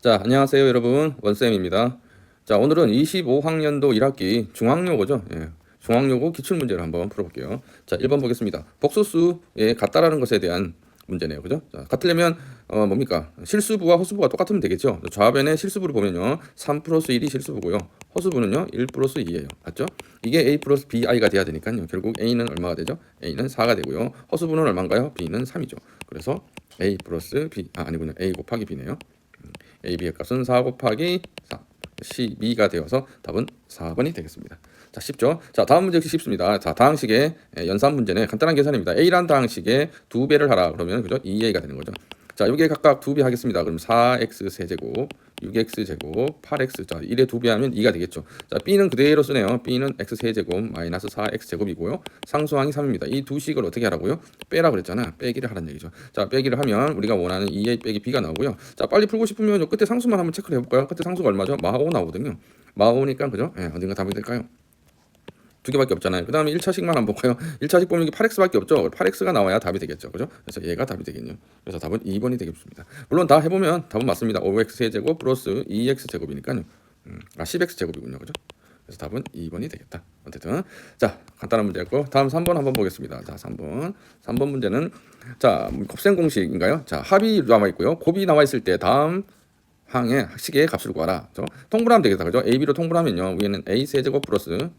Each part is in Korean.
자, 안녕하세요, 여러분. 원쌤입니다. 자, 오늘은 25학년도 1학기 중앙요거죠. 예, 중앙요거 기출문제를 한번 풀어볼게요. 자, 1번 보겠습니다. 복소수에 같다라는 것에 대한 문제네요. 그죠? 자, 같으려면 뭡니까? 실수부와 허수부가 똑같으면 되겠죠. 좌변에 실수부를 보면요. 3 플러스 1이 실수부고요. 허수부는요. 1 플러스 2예요. 맞죠? 이게 A 플러스 BI가 돼야 되니까요. 결국 A는 얼마가 되죠? A는 4가 되고요. 허수부는 얼마인가요? B는 3이죠. 그래서 A 플러스 B, 아니군요. A 곱하기 B네요. AB의 값은 4 곱하기 4, 12가 되어서 답은 4번이 되겠습니다. 자, 쉽죠? 자, 다음 문제 역시 쉽습니다. 자, 다항식의 연산 문제는 간단한 계산입니다. A란 다항식의 2배를 하라 그러면 그죠? 2A가 되는 거죠. 자, 여기에 각각 2배 하겠습니다. 그럼 4x 세제곱, 6x 제곱, 8x. 자, 1에 2배 하면 2가 되겠죠. 자, B는 그대로 쓰네요. B는 x 세제곱 마이너스 4x 제곱이고요. 상수항이 3입니다. 이 두 식을 어떻게 하라고요? 빼라 그랬잖아. 빼기를 하라는 얘기죠. 자, 빼기를 하면 우리가 원하는 2a 빼기 b가 나오고요. 자, 빨리 풀고 싶으면 요 끝에 상수만 한번 체크를 해볼까요? 끝에 상수가 얼마죠? 마하5 나오거든요. 마하5니까 그죠? 예, 어딘가 답이 될까요? 두 개밖에 없잖아요. 그 다음에 1차식만 한번 볼까요? 1차식 보면 이게 8x밖에 없죠. 8x가 나와야 답이 되겠죠. 그죠? 그래서 얘가 답이 되겠네요. 그래서 답은 2번이 되겠습니다. 물론 다 해보면 답은 맞습니다. 5x 세제곱 플러스 2x 제곱이니까요. 10x 제곱이군요. 그죠? 그래서 답은 2번이 되겠다. 어쨌든 자, 간단한 문제였고 다음 3번 한번 보겠습니다. 자, 3번 문제는 자, 곱셈 공식인가요? 자, 합이 나와 있고요. 곱이 나와 있을 때 다음 항의 식의 값을 구하라. 통분하면 되겠다. 그죠? AB로 통분하면요. 위에는 A 세제곱 플러스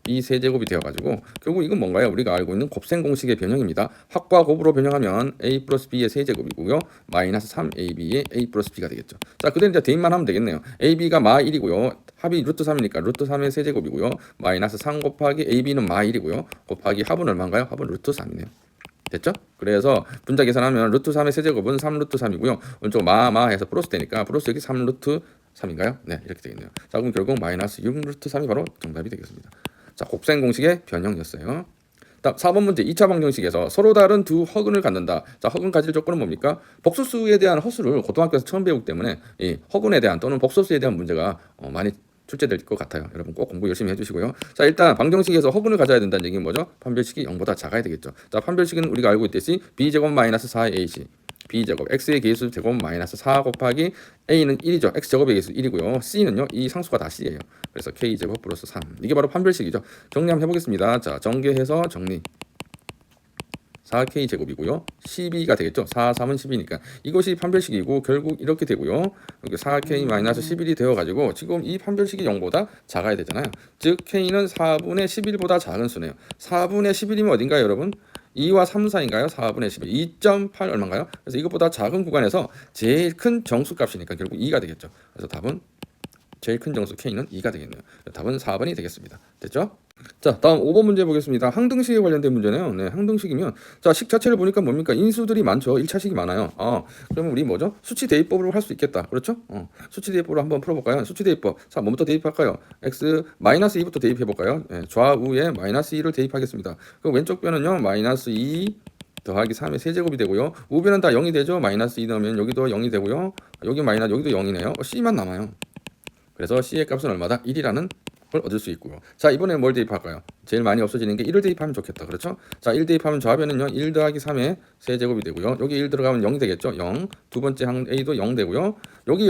B 세제곱이 되어가지고 결국 이건 뭔가요? 우리가 알고 있는 곱셈 공식의 변형입니다. 합과 곱으로 변형하면 A 플러스 B의 세제곱이고요. 마이너스 3AB의 A 플러스 B가 되겠죠. 자, 그대로 이제 대입만 하면 되겠네요. AB가 마 1이고요. 합이 루트 3이니까 루트 3의 세제곱이고요. 마이너스 3 곱하기 AB는 마 1이고요. 곱하기 합은 얼마인가요? 합은 루트 3이네요. 됐죠? 그래서 분자 계산하면 루트 3의 세제곱은 3 루트 3이고요. 오른쪽 마 해서 플러스 되니까 플러스 여기 3 루트 3인가요? 네, 이렇게 되겠네요. 자, 그럼 결국 마이너스 6 루트 3이 바로 정답이 되겠습니다. 자, 곱셈 공식의 변형이었어요. 다음 4번 문제 2차 방정식에서 서로 다른 두 허근을 갖는다. 자, 허근 가질 조건은 뭡니까? 복소수에 대한 허수를 고등학교에서 처음 배우기 때문에 이 허근에 대한 또는 복소수에 대한 문제가 많이 출제될 것 같아요. 여러분 꼭 공부 열심히 해주시고요. 자, 일단 방정식에서 허근을 가져야 된다는 얘기는 뭐죠? 판별식이 0보다 작아야 되겠죠. 자, 판별식은 우리가 알고 있듯이 b제곱 마이너스 4ac b제곱 x의 계수 제곱 마이너스 4 곱하기 a는 1이죠. x제곱의 계수 1이고요. c는요. 이 상수가 다 c예요. 그래서 k제곱 플러스 3. 이게 바로 판별식이죠. 정리 한번 해보겠습니다. 자, 전개해서 정리. 4k 제곱이고요. 12가 되겠죠. 4, 3은 12니까. 이것이 판별식이고 결국 이렇게 되고요. 4k 마이너스 11이 되어가지고 지금 이 판별식이 0보다 작아야 되잖아요. 즉 k는 4분의 11보다 작은 수네요. 4분의 11이면 어딘가요, 여러분? 2와 3 사이인가요? 4분의 11. 2.8 얼마인가요? 그래서 이것보다 작은 구간에서 제일 큰 정수값이니까 결국 2가 되겠죠. 그래서 답은 제일 큰 정수 k는 2가 되겠네요. 답은 4번이 되겠습니다. 됐죠? 자, 다음 5번 문제 보겠습니다. 항등식에 관련된 문제네요. 네, 항등식이면 자, 식 자체를 보니까 뭡니까? 인수들이 많죠. 1차식이 많아요. 그러면 우리 뭐죠? 수치 대입법으로 할 수 있겠다. 그렇죠? 수치 대입법으로 한번 풀어볼까요? 수치 대입법. 자, 뭐부터 대입할까요? x 마이너스 2부터 대입해볼까요? 네, 좌우에 마이너스 2를 대입하겠습니다. 그럼 왼쪽 변은요. 마이너스 2 더하기 3의 세제곱이 되고요. 우변은 다 0이 되죠. 마이너스 2 넣으면 여기도 0이 되고요. 여기 마이너스 여기도 0이네요. C만 남아요. 그래서 C의 값은 얼마다? 1이라는 걸 얻을 수 있고요. 자, 이번에 뭘 대입할까요? 제일 많이 없어지는 게 1을 대입하면 좋겠다. 그렇죠? 자, 1 대입하면 좌변은요. 1 더하기 3의 세제곱이 되고요. 여기 1 들어가면 0이 되겠죠? 0. 두 번째 항 A도 0 되고요. 여기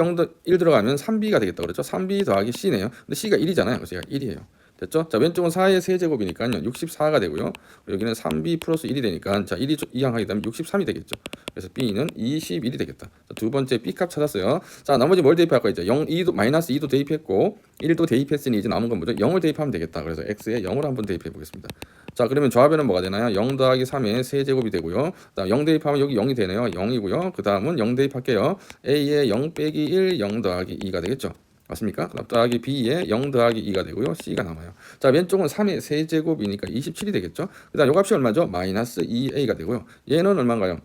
1 들어가면 3B가 되겠다. 그렇죠? 3B 더하기 C네요. 근데 C가 1이잖아요. 그래서 얘가 1이에요. 됐죠? 자, 왼쪽은 4의 세제곱이니까요. 64가 되고요. 여기는 3B 플러스 1이 되니까 자, 1이 이항하게 되면 63이 되겠죠. 그래서 B는 21이 되겠다. 자, 두 번째 B값 찾았어요. 자, 나머지 뭘 대입할까? 이제 0, 2도 마이너스 2도 대입했고 1도 대입했으니 이제 남은 건 뭐죠? 0을 대입하면 되겠다. 그래서 X에 0을 한번 대입해 보겠습니다. 자, 그러면 좌변은 뭐가 되나요? 0 더하기 3의 세제곱이 되고요. 그다음 0 대입하면 여기 0이 되네요. 0이고요. 그 다음은 0 대입할게요. A에 0 빼기 1, 0 더하기 2가 되겠죠. 맞습니까? 그다음 더하기 B에 0 더하기 2가 되고요. C가 남아요. 자, 왼쪽은 3의 세제곱이니까 27이 되겠죠. 그다음 요 값이 얼마죠? 마이너스 2A가 되고요. 얘는 얼마인가요?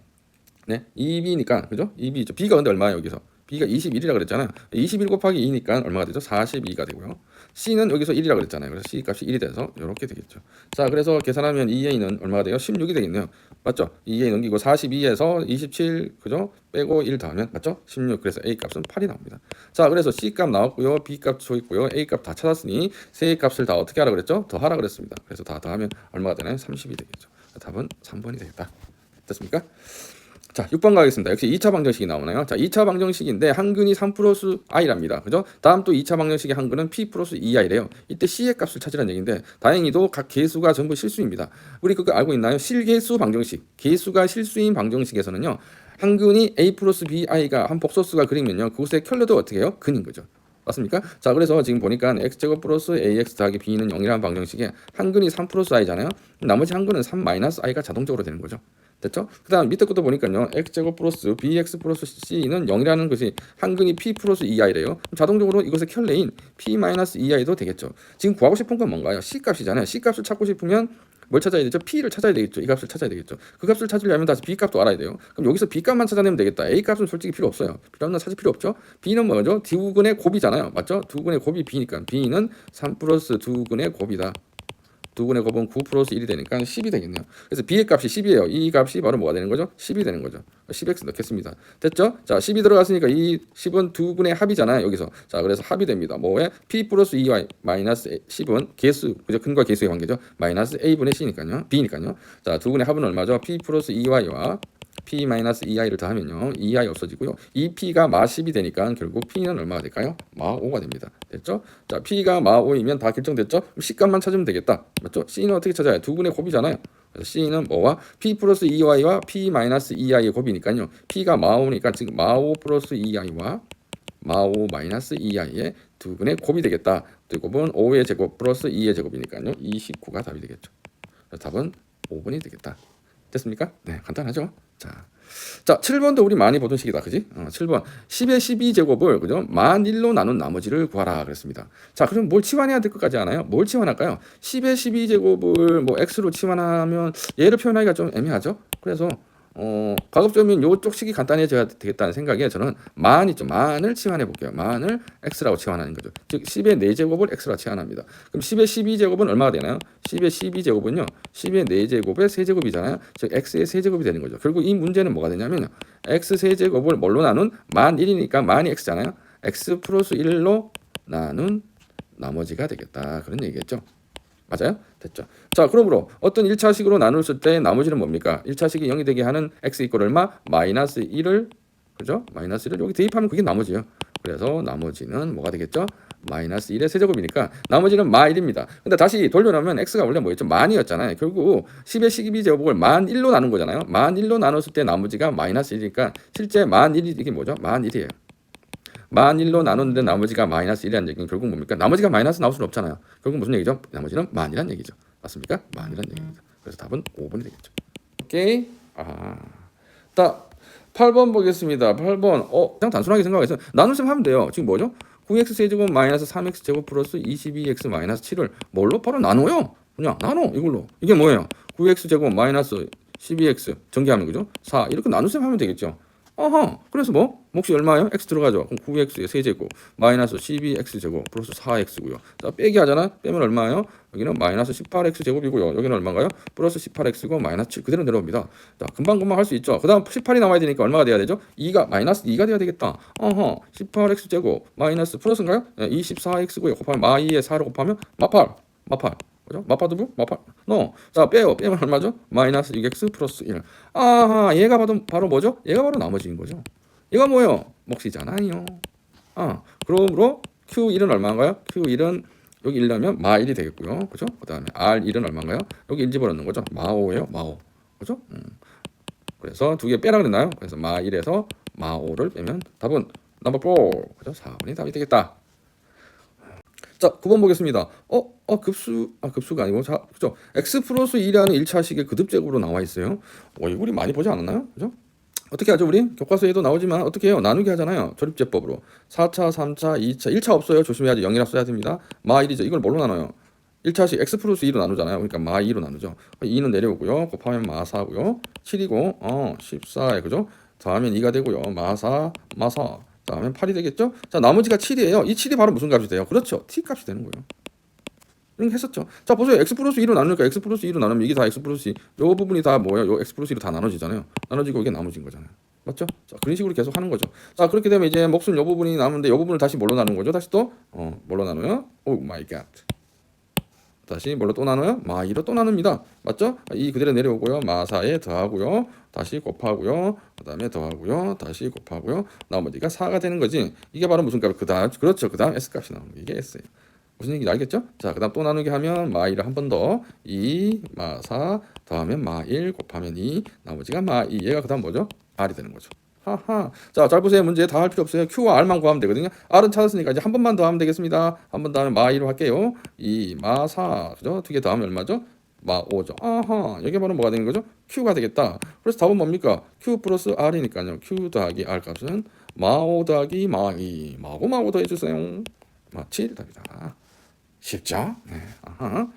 네, 2B니까 그죠? 2B죠. B가 근데 얼마예요, 여기서? B가 21이라 그랬잖아요. 21 곱하기 2니까 얼마가 되죠? 42가 되고요. C는 여기서 1이라 그랬잖아요. 그래서 C 값이 1이 돼서 이렇게 되겠죠. 자, 그래서 계산하면 2A는 얼마가 돼요? 16이 되겠네요. 맞죠? 2A 넘기고 42에서 27 그죠? 빼고 1 더하면 맞죠? 16. 그래서 A 값은 8이 나옵니다. 자, 그래서 C 값 나왔고요. B 값 줘 있고요. A 값 다 찾았으니 세 값을 다 어떻게 하라 그랬죠? 더하라 그랬습니다. 그래서 다 더하면 얼마가 되나요? 30이 되겠죠. 답은 3번이 되겠다. 됐습니까? 자, 6번 가겠습니다. 역시 2차 방정식이 나오나요? 자, 2차 방정식인데 한근이 3 플러스 i랍니다. 그죠? 다음 또 2차 방정식의 한근은 p 플러스 2i래요. 이때 c의 값을 찾으라는 얘기인데 다행히도 각 개수가 전부 실수입니다. 우리 그거 알고 있나요? 실개수 방정식. 개수가 실수인 방정식에서는요. 한근이 a 플러스 bi가 한 복소수가 그리면요. 그곳의 켤레도 어떻게 해요? 근인 거죠. 맞습니까? 자, 그래서 지금 보니까 x제곱 플러스 ax 더하기 b는 0이라는 방정식에 한근이 3 플러스 i잖아요. 나머지 한근은 3 마이너스 i가 자동적으로 되는 거죠. 됐죠? 그 다음 밑에 것도 보니까요. x제곱 플러스 bx 플러스 c는 0이라는 것이 한근이 p 플러스 2i래요. 자동적으로 이것의 켤레인 p 마이너스 2i도 되겠죠. 지금 구하고 싶은 건 뭔가요? c 값이잖아요. c 값을 찾고 싶으면 뭘 찾아야 되죠? p를 찾아야 되겠죠. 이 값을 찾아야 되겠죠. 그 값을 찾으려면 다시 b 값도 알아야 돼요. 그럼 여기서 b 값만 찾아내면 되겠다. a 값은 솔직히 필요 없어요. 필요 없나 찾을 필요 없죠. b는 뭐죠? 두근의 곱이잖아요. 맞죠? 두근의 곱이 b니까 b는 3 플러스 두근의 곱이다. 두근의 곱은 9 플러스 1이 되니까 10이 되겠네요. 그래서 b의 값이 10이에요. 이 값이 바로 뭐가 되는 거죠? 10이 되는 거죠. 10x 넣겠습니다. 됐죠? 자, 10이 들어갔으니까 이 10은 두근의 합이잖아요. 여기서. 자, 그래서 합이 됩니다. 뭐에? p 플러스 2y 마이너스 10은 개수, 그죠? 근과 개수의 관계죠. 마이너스 a분의 c니까요. b니까요. 자, 두근의 합은 얼마죠? p 플러스 2y와 p 마이너스 2i를 더하면요 2i 없어지고요. 이 p가 마 10이 되니까 결국 p는 얼마가 될까요? 마 5가 됩니다. 됐죠? 자, p가 마 5이면 다 결정됐죠? c값만 찾으면 되겠다. 맞죠? c는 어떻게 찾아요? 두분의 곱이잖아요. 그래서 c는 뭐와 p 플러스 2y와 p 마이너스 2i의 곱이니까요. p가 마 5니까 지금 마 5 플러스 2i와 마 5 마이너스 2i의 두분의 곱이 되겠다. 그 곱은 5의 제곱 플러스 2의 제곱이니까요. 29가 답이 되겠죠. 그래서 답은 5번이 되겠다. 됐습니까? 네, 간단하죠? 자, 7번도 우리 많이 보던 식이다. 그지? 7번. 10의 12제곱을, 그죠? 만 1로 나눈 나머지를 구하라. 그랬습니다. 자, 그럼 뭘 치환해야 될 것까지 아나요? 뭘 치환할까요? 10의 12제곱을 뭐 x로 치환하면 얘를 표현하기가 좀 애매하죠? 그래서, 가급적이면 요쪽 식이 간단해져야 되겠다는 생각에 저는 만 있죠. 만을 치환해 볼게요. 만을 x라고 치환하는 거죠. 즉 10의 4제곱을 x라 치환합니다. 그럼 10의 12제곱은 얼마가 되나요? 10의 12제곱은요. 10의 4제곱의 세제곱이잖아요. 즉 x의 세제곱이 되는 거죠. 결국 이 문제는 뭐가 되냐면요. x 세제곱을 뭘로 나눈? 만 1이니까 만이 x잖아요. x 플러스 1로 나눈 나머지가 되겠다. 그런 얘기겠죠. 맞아요? 됐죠. 자, 그러므로 어떤 1차식으로 나눴을 때 나머지는 뭡니까? 1차식이 0이 되게 하는 x 이퀄 얼마? 마이너스 1을, 그죠? 마이너스 1을 여기 대입하면 그게 나머지예요. 그래서 나머지는 뭐가 되겠죠? 마이너스 1의 세제곱이니까 나머지는 마 1입니다. 근데 다시 돌려놓으면 x가 원래 뭐였죠? 만이었잖아요. 결국 10의 12제곱을 만 1로 나눈 거잖아요. 만 1로 나눴을 때 나머지가 마이너스 1이니까 실제 만 1이 이게 뭐죠? 만 1이에요. 만 1로 나눴는데 나머지가 마이너스 1이라는 얘기는 결국 뭡니까? 나머지가 마이너스 나올 수는 없잖아요. 결국 무슨 얘기죠? 나머지는 만이라는 얘기죠. 맞습니까? 만이라는 얘기입니다. 그래서 답은 5번이 되겠죠. 오케이. 자, 8번 보겠습니다. 8번. 그냥 단순하게 생각해서 나눗셈 하면 돼요. 지금 뭐죠? 9x 세제곱 마이너스 3x 제곱 플러스 22x 마이너스 7을 뭘로? 바로 나눠요. 그냥 나눠 이걸로. 이게 뭐예요? 9x 제곱 마이너스 12x 전개하면 그죠? 4 이렇게 나눗셈 하면 되겠죠. 그래서 뭐? 몫이 얼마예요? x 들어가죠. 그럼 9x의 세제곱 마이너스 12x제곱 플러스 4x고요. 자, 빼기 하잖아. 빼면 얼마예요? 여기는 마이너스 18x 제곱이고요. 여기는 얼마인가요? 플러스 18x고 마이너스 7 그대로 내려옵니다. 자, 금방 할 수 있죠. 그 다음 18이 나와야 되니까 얼마가 돼야 되죠? 2가 마이너스 2가 돼야 되겠다. 18x 제곱 마이너스 플러스인가요? 네, 24x고요. 곱하면 마2에 4를 곱하면 마8. 그죠? 마파두부? 마파? 자, 빼면 얼마죠? 마이너스 6x 플러스 1. 얘가 바로 뭐죠? 얘가 바로 나머지인 거죠. 얘가 뭐예요? 몫이잖아요. 그러므로 Q1은 얼마인가요? Q1은 여기 1넣으면 마 1이 되겠고요. 그죠? 그 다음에 R1은 얼마인가요? 여기 1 집어넣는 거죠. 마 5예요. 마 5. 그죠? 그래서 두 개 빼라 그랬나요? 그래서 마 1에서 마 5를 빼면 답은 넘버 4. 그죠? 4번이 답이 되겠다. 자, 9번 보겠습니다. 급수가 아니고, 자, 그죠? x 플러스 2라는 1차식의 그듭제곱으로 나와 있어요. 이거 우리 많이 보지 않았나요? 그죠? 어떻게 하죠, 우리? 교과서에도 나오지만 어떻게 해요? 나누기 하잖아요. 조립제법으로. 4차, 3차, 2차, 1차 없어요. 조심해야지. 0이라 써야 됩니다. 마 1이죠. 이걸 뭘로 나눠요? 1차식 x 플러스 2로 나누잖아요. 그러니까 마 2로 나누죠. 2는 내려오고요. 곱하면 마 4고요. 7이고, 14에, 그죠? 더하면 2가 되고요. 마 4, 마 4. 다음에 8이 되겠죠? 자, 나머지가 7이에요. 이 7이 바로 무슨 값이 돼요? 그렇죠. t 값이 되는 거예요. 이렇게 했었죠. 자, 보세요. x 플러스 2로 나누니까 x 플러스 2로 나누면 이게 다 x 플러스 2. 요 부분이 다 뭐예요? 요 x 플러스 2로 다 나눠지잖아요. 나눠지고 이게 나머진 거잖아요. 맞죠? 자, 그런 식으로 계속 하는 거죠. 자, 그렇게 되면 이제 몫은 요 부분이 남는데 요 부분을 다시 뭘로 나누는 거죠? 다시 또 뭘로 나눠요? 오 마이 갓. 다시 뭘로 또 나눠요? 마 2로 또 나눕니다. 맞죠? 이 그대로 내려오고요. 마 4에 더하고요. 다시 곱하고요. 그 다음에 더하고요. 다시 곱하고요. 나머지가 4가 되는 거지. 이게 바로 무슨 값? 그 다음, 그렇죠. 그 다음 S값이 나오는 거. 이게 S예요. 무슨 얘기인지 알겠죠? 자, 그 다음 또 나누기 하면 마2를 한 번 더. 2, 마4 더하면 마1 곱하면 2. 나머지가 마2. 얘가 그 다음 뭐죠? R이 되는 거죠. 하하. 자, 잘 보세요. 문제 다 할 필요 없어요. Q와 R만 구하면 되거든요. R은 찾았으니까 이제 한 번만 더 하면 되겠습니다. 한 번 더 하면 마2로 할게요. 2, 마4. 그죠? 두 개 더하면 얼마죠? 마5죠. 아하. 여기 바로 뭐가 되는 거죠? Q가 되겠다. 그래서 답은 뭡니까? Q 플러스 R이니까요. Q 더하기 R 값은 마5 더하기 마2. 마5 더해주세요. 마7 답이다. 쉽죠? 네. 아하.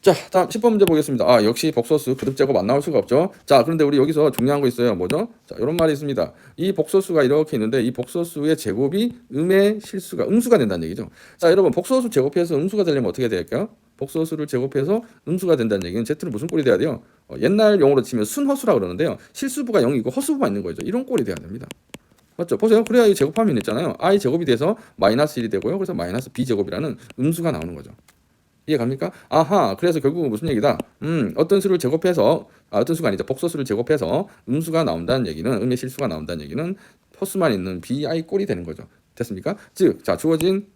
자, 다음 10번 문제 보겠습니다. 아, 역시 복소수 그룹 제곱 안 나올 수가 없죠. 자, 그런데 우리 여기서 중요한 거 있어요. 뭐죠? 자, 이런 말이 있습니다. 이 복소수가 이렇게 있는데 이 복소수의 제곱이 음의 실수가 음수가 된다는 얘기죠. 자, 여러분 복소수 제곱해서 음수가 되려면 어떻게 될까요? 복소수를 제곱해서 음수가 된다는 얘기는 Z는 무슨 꼴이 돼야 돼요? 옛날 용어로 치면 순허수라 그러는데요. 실수부가 0이고 허수부만 있는 거죠. 이런 꼴이 돼야 됩니다. 맞죠? 보세요. 그래야 이 제곱하면 있잖아요. I 제곱이 돼서 마이너스 1이 되고요. 그래서 마이너스 B 제곱이라는 음수가 나오는 거죠. 이해 갑니까? 아하, 그래서 결국은 무슨 얘기다? 어떤 수를 제곱해서, 어떤 수가 아니죠. 복소수를 제곱해서 음수가 나온다는 얘기는, 음의 실수가 나온다는 얘기는 허수만 있는 BI 꼴이 되는 거죠. 됐습니까? 즉, 자, 주어진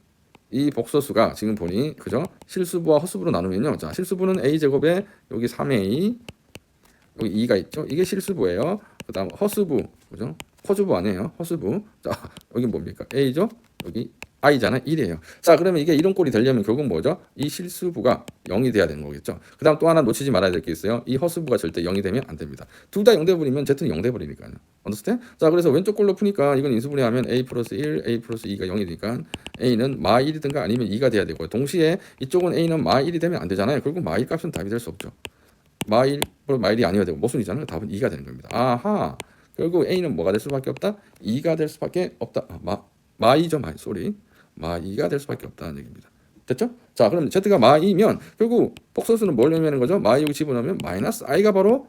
이 복소수가 지금 보니, 그죠? 실수부와 허수부로 나누면요. 자, 실수부는 A 제곱에 여기 3A, 여기 2가 있죠? 이게 실수부예요. 그 다음 허수부, 그죠? 허수부 아니에요. 허수부. 자, 여기 뭡니까? A죠? 여기 I잖아. 1이에요. 자, 그러면 이게 이런 꼴이 되려면 결국 뭐죠? 이 실수부가 0이 돼야 되는 거겠죠. 그 다음 또 하나 놓치지 말아야 될 게 있어요. 이 허수부가 절대 0이 되면 안 됩니다. 둘 다 0 돼버리면 Z는 0 돼버리니까요. understand? 자, 그래서 왼쪽 꼴로 푸니까 이건 인수분해하면 A 플러스 1, A 플러스 2가 0이 되니까 A는 마 1이든가 아니면 2가 돼야 되고 동시에 이쪽은 A는 마 1이 되면 안 되잖아요. 결국 마 1 값은 답이 될 수 없죠. 마 1, 마 1이 아니어야 되고 모순이잖아요. 답은 2가 되는 겁니다. 아하. 결국 A는 뭐가 될 수밖에 없다? 2가 될 수밖에 없다. 마 2죠. 쏘리. 마 2가 될 수밖에 없다는 얘기입니다. 됐죠? 자, 그럼 Z가 마 2면 결국 복소수는 뭘 의미하는 거죠? 마 2를 집어넣으면 마이너스 I가 바로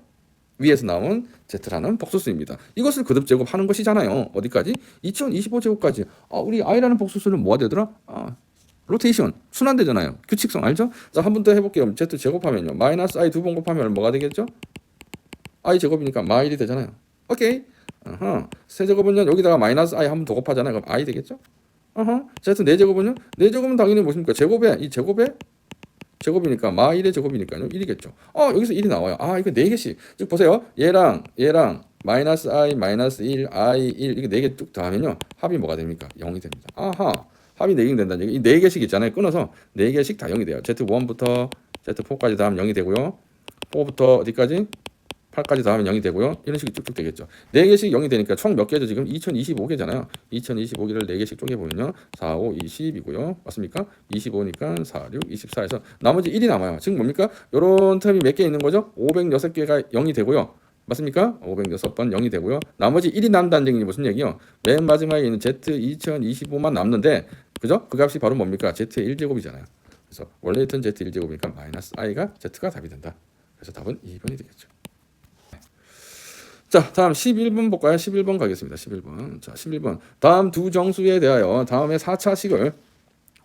위에서 나온 Z라는 복소수입니다. 이것을 거듭 제곱하는 것이잖아요. 어디까지? 2025 제곱까지. 우리 I라는 복소수는 뭐가 되더라? 로테이션, 순환되잖아요. 규칙성 알죠? 자, 한 번 더 해볼게요. Z 제곱하면요. 마이너스 I 두 번 곱하면 뭐가 되겠죠? I 제곱이니까 마 1이 되잖아요. 오케이. 세제곱은요. 여기다가 마이너스 I 한 번 더 곱하잖아요. 그럼 I 되겠죠? Z 4제곱은요? 4제곱은 당연히 무엇입니까? 제곱에 이 제곱이니까 마 1의 제곱이니까요. 1이겠죠. 여기서 1이 나와요. 이거 4개씩. 즉 보세요. 얘랑 마이너스 I 마이너스 1 I 1 이게 4개 쭉 더하면요. 합이 뭐가 됩니까? 0이 됩니다. 합이 4개 된다는 얘기. 이 4개씩 있잖아요. 끊어서 4개씩 다 0이 돼요. Z1부터 Z4까지 더하면 0이 되고요. 4부터 어디까지? 8까지 더하면 0이 되고요. 이런 식이 쭉쭉 되겠죠. 4개씩 0이 되니까 총 몇 개죠? 지금 2025개잖아요. 2025개를 4개씩 쪼개보면요. 4, 5, 20이고요. 맞습니까? 25니까 4, 6, 24에서 나머지 1이 남아요. 지금 뭡니까? 요런 텀이 몇 개 있는 거죠? 506개가 0이 되고요. 맞습니까? 506번 0이 되고요. 나머지 1이 남다는 얘기는 무슨 얘기요? 맨 마지막에 있는 Z 2025만 남는데 그죠? 그 값이 바로 뭡니까? Z의 1제곱이잖아요. 그래서 원래 있던 Z 1제곱이니까 마이너스 I가 Z가 답이 된다. 그래서 답은 2번이 되겠죠. 자, 다음 11번 볼까요? 11번 가겠습니다. 11번. 자, 11번. 다음 두 정수에 대하여 다음에 4차식을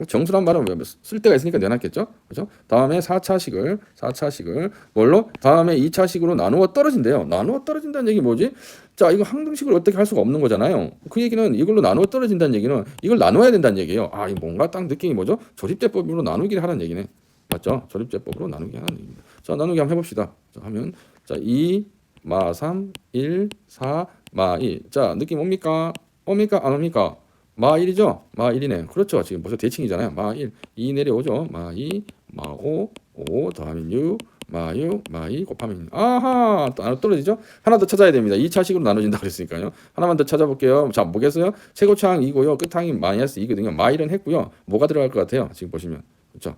정수란 말은 쓸 데가 있으니까 내놨겠죠? 그죠? 다음에 4차식을 뭘로? 다음에 2차식으로 나누어 떨어진대요. 나누어 떨어진다는 얘기 뭐지? 자, 이거 항등식을 어떻게 할 수가 없는 거잖아요. 그 얘기는 이걸로 나누어 떨어진다는 얘기는 이걸 나눠야 된다는 얘기예요. 이 뭔가 딱 느낌이 뭐죠? 조립제법으로 나누기를 하라는 얘기네. 맞죠? 조립제법으로 나누기 하는 얘기입니다. 자, 나누기 한번 해봅시다. 자, 하면 2 마 3, 1, 4, 마 2. 자, 느낌 옵니까? 옵니까? 안 옵니까? 마 1이죠? 마 1이네. 그렇죠. 지금 벌써 대칭이잖아요. 마 1. 2 내려오죠. 마 2, 마 5, 5 더하면 6, 마 6, 마 2 곱하면 아하! 또 떨어지죠? 하나 더 찾아야 됩니다. 2차식으로 나눠진다 그랬으니까요. 하나만 더 찾아볼게요. 자, 뭐겠어요? 최고차항 2고요. 끝항이 마이너스 2거든요. 마 1은 했고요. 뭐가 들어갈 것 같아요? 지금 보시면. 그렇죠?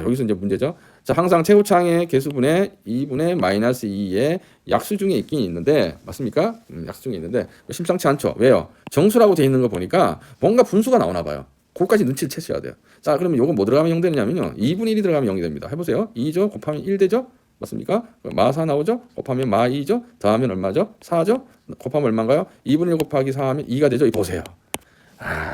여기서 이제 문제죠. 자, 항상 최고차항의 개수분의 2분의 마이너스 2의 약수 중에 있긴 있는데, 맞습니까? 약수 중에 있는데, 심상치 않죠. 왜요? 정수라고 돼 있는 거 보니까 뭔가 분수가 나오나 봐요. 그거까지 눈치를 채셔야 돼요. 자, 그러면 요거 뭐 들어가면 0 되느냐면요. 2분의 1이 들어가면 0이 됩니다. 해보세요. 2죠? 곱하면 1 되죠? 맞습니까? 마 4 나오죠? 곱하면 마 2죠? 더하면 얼마죠? 4죠? 곱하면 얼마인가요? 2분의 1 곱하기 4 하면 2가 되죠? 보세요.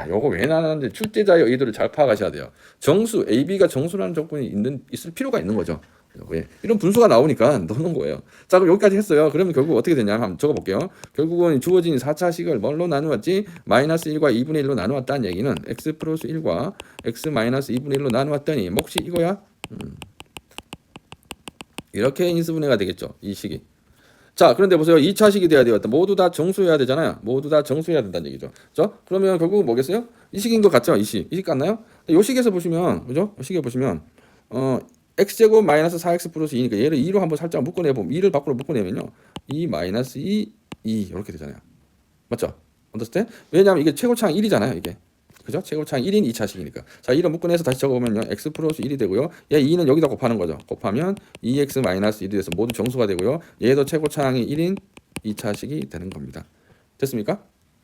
요거 왜 나누는지 출제자의 의도를 잘 파악하셔야 돼요. 정수 AB가 정수라는 조건이 있을 필요가 있는 거죠. 왜? 이런 분수가 나오니까 넣는 거예요. 자, 그럼 여기까지 했어요. 그러면 결국 어떻게 되냐 한번 적어볼게요. 결국은 주어진 4차식을 뭘로 나누었지? 마이너스 1과 2분의 1로 나누었다는 얘기는 x 플러스 1과 x 마이너스 2분의 1로 나누었더니 몫이 이거야? 이렇게 인수분해가 되겠죠. 이 식이. 자, 그런데 보세요. 2차식이 돼야 돼요. 모두 다 정수여야 되잖아요. 모두 다 정수여야 된다는 얘기죠. 그죠? 그러면 결국은 뭐겠어요? 이 식인 것 같죠? 이 식. 이 식 같나요? 이 식에서 보시면, 그죠? 이 식에 보시면, x제곱 마이너스 4x 플러스 2니까 얘를 2로 한번 살짝 묶어내보면 2를 밖으로 묶어내면요 2 마이너스 2 이렇게 되잖아요. 맞죠? 언더스탠? 왜냐하면 이게 최고차항 1이잖아요. 이게 그죠? 최고차항 1인 2차식이니까 자 1을 묶어내서 다시 적어보면요 x 플러스 1이 되고요 얘 2는 여기다 곱하는 거죠. 곱하면 2x 마이너스 1이 돼서 모두 정수가 되고요 얘도 최고차항이 1인 2차식이 되는 겁니다. 됐습니까?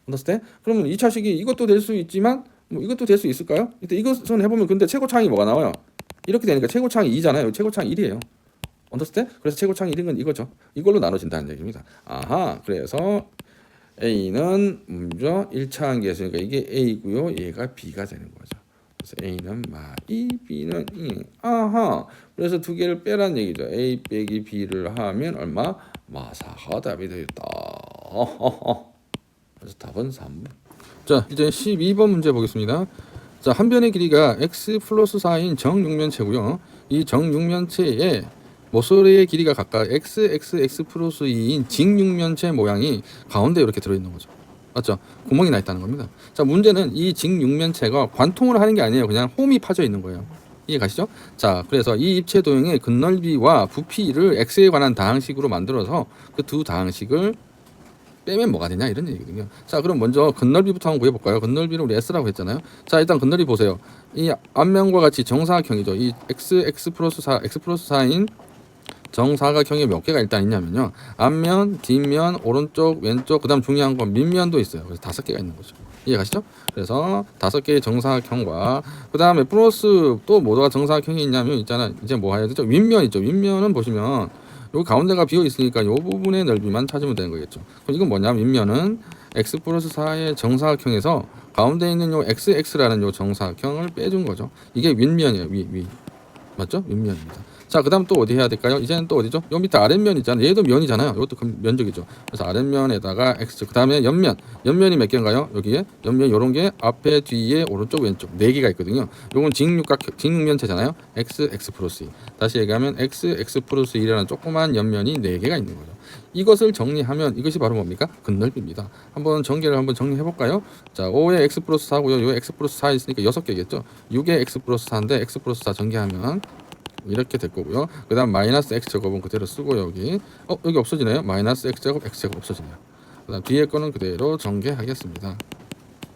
언더스탠? 그러면 2차식이 이것도 될 수 있지만 뭐 이것도 될 수 있을까요? 일단 이것은 해보면 근데 최고차항이 뭐가 나와요? 이렇게 되니까 최고차항이 2잖아요. 최고차항이 1이에요. 언더스탠? 그래서 최고차항이 1인 건 이거죠. 이걸로 나눠진다는 얘기입니다. 아하, 그래서 A는 먼저 1차항계였으니까 이게 A고요. 얘가 B가 되는 거죠. 그래서 A는 마이, B는 이. 아하, 그래서 두 개를 빼라는 얘기죠. A 빼기 B를 하면 얼마? 마사가 답이 되겠다. 그래서 답은 3번. 자, 이제 12번 문제 보겠습니다. 자, 한 변의 길이가 x 플러스 4인 정육면체고요. 이 정육면체의 모서리의 길이가 각각 x 플러스 2인 직육면체 모양이 가운데 이렇게 들어있는 거죠. 맞죠? 구멍이 나 있다는 겁니다. 자, 문제는 이 직육면체가 관통을 하는 게 아니에요. 그냥 홈이 파져 있는 거예요. 이해 가시죠? 자, 그래서 이 입체 도형의 근넓이와 부피를 x에 관한 다항식으로 만들어서 그 두 다항식을 빼면 뭐가 되냐 이런 얘기거든요. 자, 그럼 먼저 근넓이부터 한번 구해볼까요? 근넓이를 우리 S라고 했잖아요. 자, 일단 근넓이 보세요. 이 앞면과 같이 정사각형이죠. 이 x 플러스 4인 정사각형이 몇 개가 일단 있냐면요. 앞면, 뒷면, 오른쪽, 왼쪽, 그 다음 중요한 건 밑면도 있어요. 그래서 5개가 있는 거죠. 이해가시죠? 그래서 5개의 정사각형과 그 다음에 플러스 또 뭐가 정사각형이 있냐면 있잖아. 이제 뭐 해야 되죠? 윗면 있죠. 윗면은 보시면 요 가운데가 비어 있으니까 요 부분의 넓이만 찾으면 되는 거겠죠. 그럼 이건 뭐냐면 윗면은 x 플러스 4의 정사각형에서 가운데 있는 요 xx라는 요 정사각형을 빼준 거죠. 이게 윗면이에요. 위. 맞죠? 윗면입니다. 자, 그 다음 또 어디 해야 될까요? 이제는 또 어디죠? 요 밑에 아랫면 있잖아요. 얘도 면이잖아요. 이것도 면적이죠. 그래서 아랫면에다가 x, 그 다음에 옆면이 몇 개인가요? 여기에 옆면 요런 게 앞에, 뒤에, 오른쪽, 왼쪽 4개가 있거든요. 요건 직육면체잖아요. x 플러스 2. 다시 얘기하면 x 플러스 2라는 조그만 옆면이 4개가 있는 거죠. 이것을 정리하면 이것이 바로 뭡니까? 근넓이입니다. 한번 전개를 한번 정리해 볼까요? 자, 5에 x 플러스 4고요. 요 x 플러스 4 있으니까 6개겠죠? 6에 x 플러스 4인데 x 플러스 4 전개하면 이렇게 될 거고요. 그 다음 마이너스 x제곱은 그대로 쓰고 여기 없어지네요. 마이너스 x제곱 없어지네요. 그 다음 뒤에 거는 그대로 전개하겠습니다.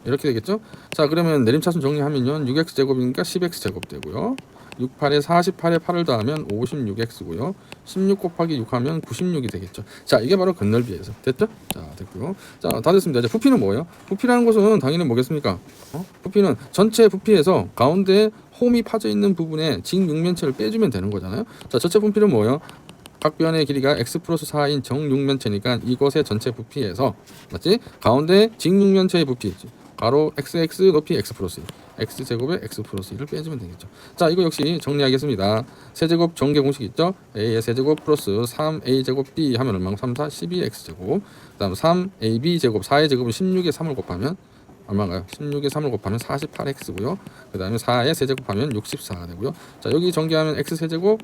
이렇게 되겠죠? 자, 그러면 내림차순 정리하면요 6x제곱이니까 10x제곱 되고요. 6, 8에 48에 8을 더하면 56x고요. 16 곱하기 6 하면 96이 되겠죠. 자, 이게 바로 근넓이에서 됐죠? 자, 됐고요. 자, 다 됐습니다. 이제 부피는 뭐예요? 부피라는 것은 당연히 뭐겠습니까? 부피는 전체 부피에서 가운데 홈이 파져 있는 부분에 직육면체를 빼주면 되는 거잖아요. 자, 전체 부피는 뭐예요? 각 변의 길이가 x 플러스 4인 정육면체니까 이것의 전체 부피에서 맞지? 가운데 직육면체의 부피 가로 xx 높이 x 플러스 2 x제곱에 x 플러스 2를 빼주면 되겠죠. 자, 이거 역시 정리하겠습니다. 세제곱 전개 공식 있죠? a의 세제곱 플러스 3a제곱 b 하면 얼마고 3, 4, 12x제곱 그 다음 3ab 제곱 4의 제곱은 16에 3을 곱하면 얼마인가요? 16에 3을 곱하면 48x고요. 그 다음에 4의 세제곱하면 64가 되고요. 자, 여기 전개하면 x세제곱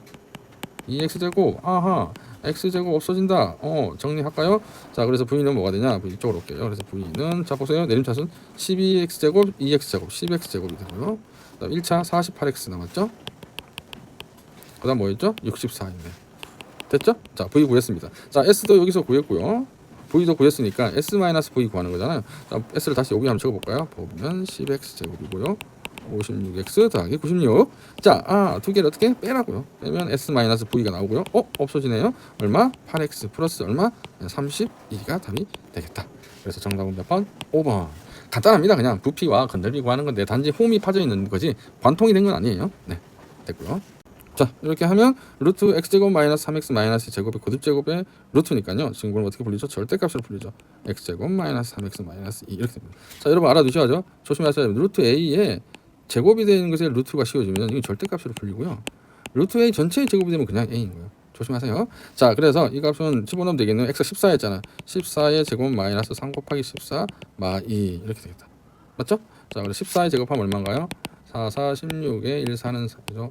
2x제곱 아하 x제곱 없어진다. 정리할까요? 자, 그래서 v는 뭐가 되냐? 이쪽으로 올게요. 그래서 v는 자 보세요. 내림차순 12x제곱 2x제곱 10x제곱이 되고요. 그 다음 1차 48x 남았죠? 그 다음 뭐였죠? 64인데 됐죠? 자, v 구했습니다. 자, s도 여기서 구했고요. v도 구했으니까 s-v 구하는 거잖아요. 자, s를 다시 여기 한번 적어볼까요? 보면 10x제곱이고요. 56x 더하기 96. 자, 두 개를 어떻게 빼라고요? 빼면 s-v가 나오고요. 없어지네요. 얼마? 8x 플러스 얼마? 32가 답이 되겠다. 그래서 정답은 몇 번? 5번. 간단합니다. 그냥 부피와 근넓이 구하는 건데 단지 홈이 파져 있는 거지 관통이 된 건 아니에요. 네, 됐고요. 자, 이렇게 하면 루트 x제곱 마이너스 3x 마이너스 제곱의 거듭제곱의 루트니까요. 지금 그걸 어떻게 불리죠? 절대값으로 불리죠. x제곱 마이너스 3x 마이너스 2 이렇게 됩니다. 자, 여러분 알아두셔야죠. 조심하셔야 됩니다. 루트 a의 제곱이 되는 것에 루트가 씌워지면 이게 절대값으로 불리고요. 루트 a 전체의 제곱이 되면 그냥 a인 거예요. 조심하세요. 자, 그래서 이 값은 집어넣으면 되겠네요. x 14였잖아. 14의 제곱 마이너스 3 곱하기 14 마 2 이렇게 되겠다. 맞죠? 자, 그래서 14의 제곱하면 얼마인가요? 4, 4, 16에 1, 4는 4죠.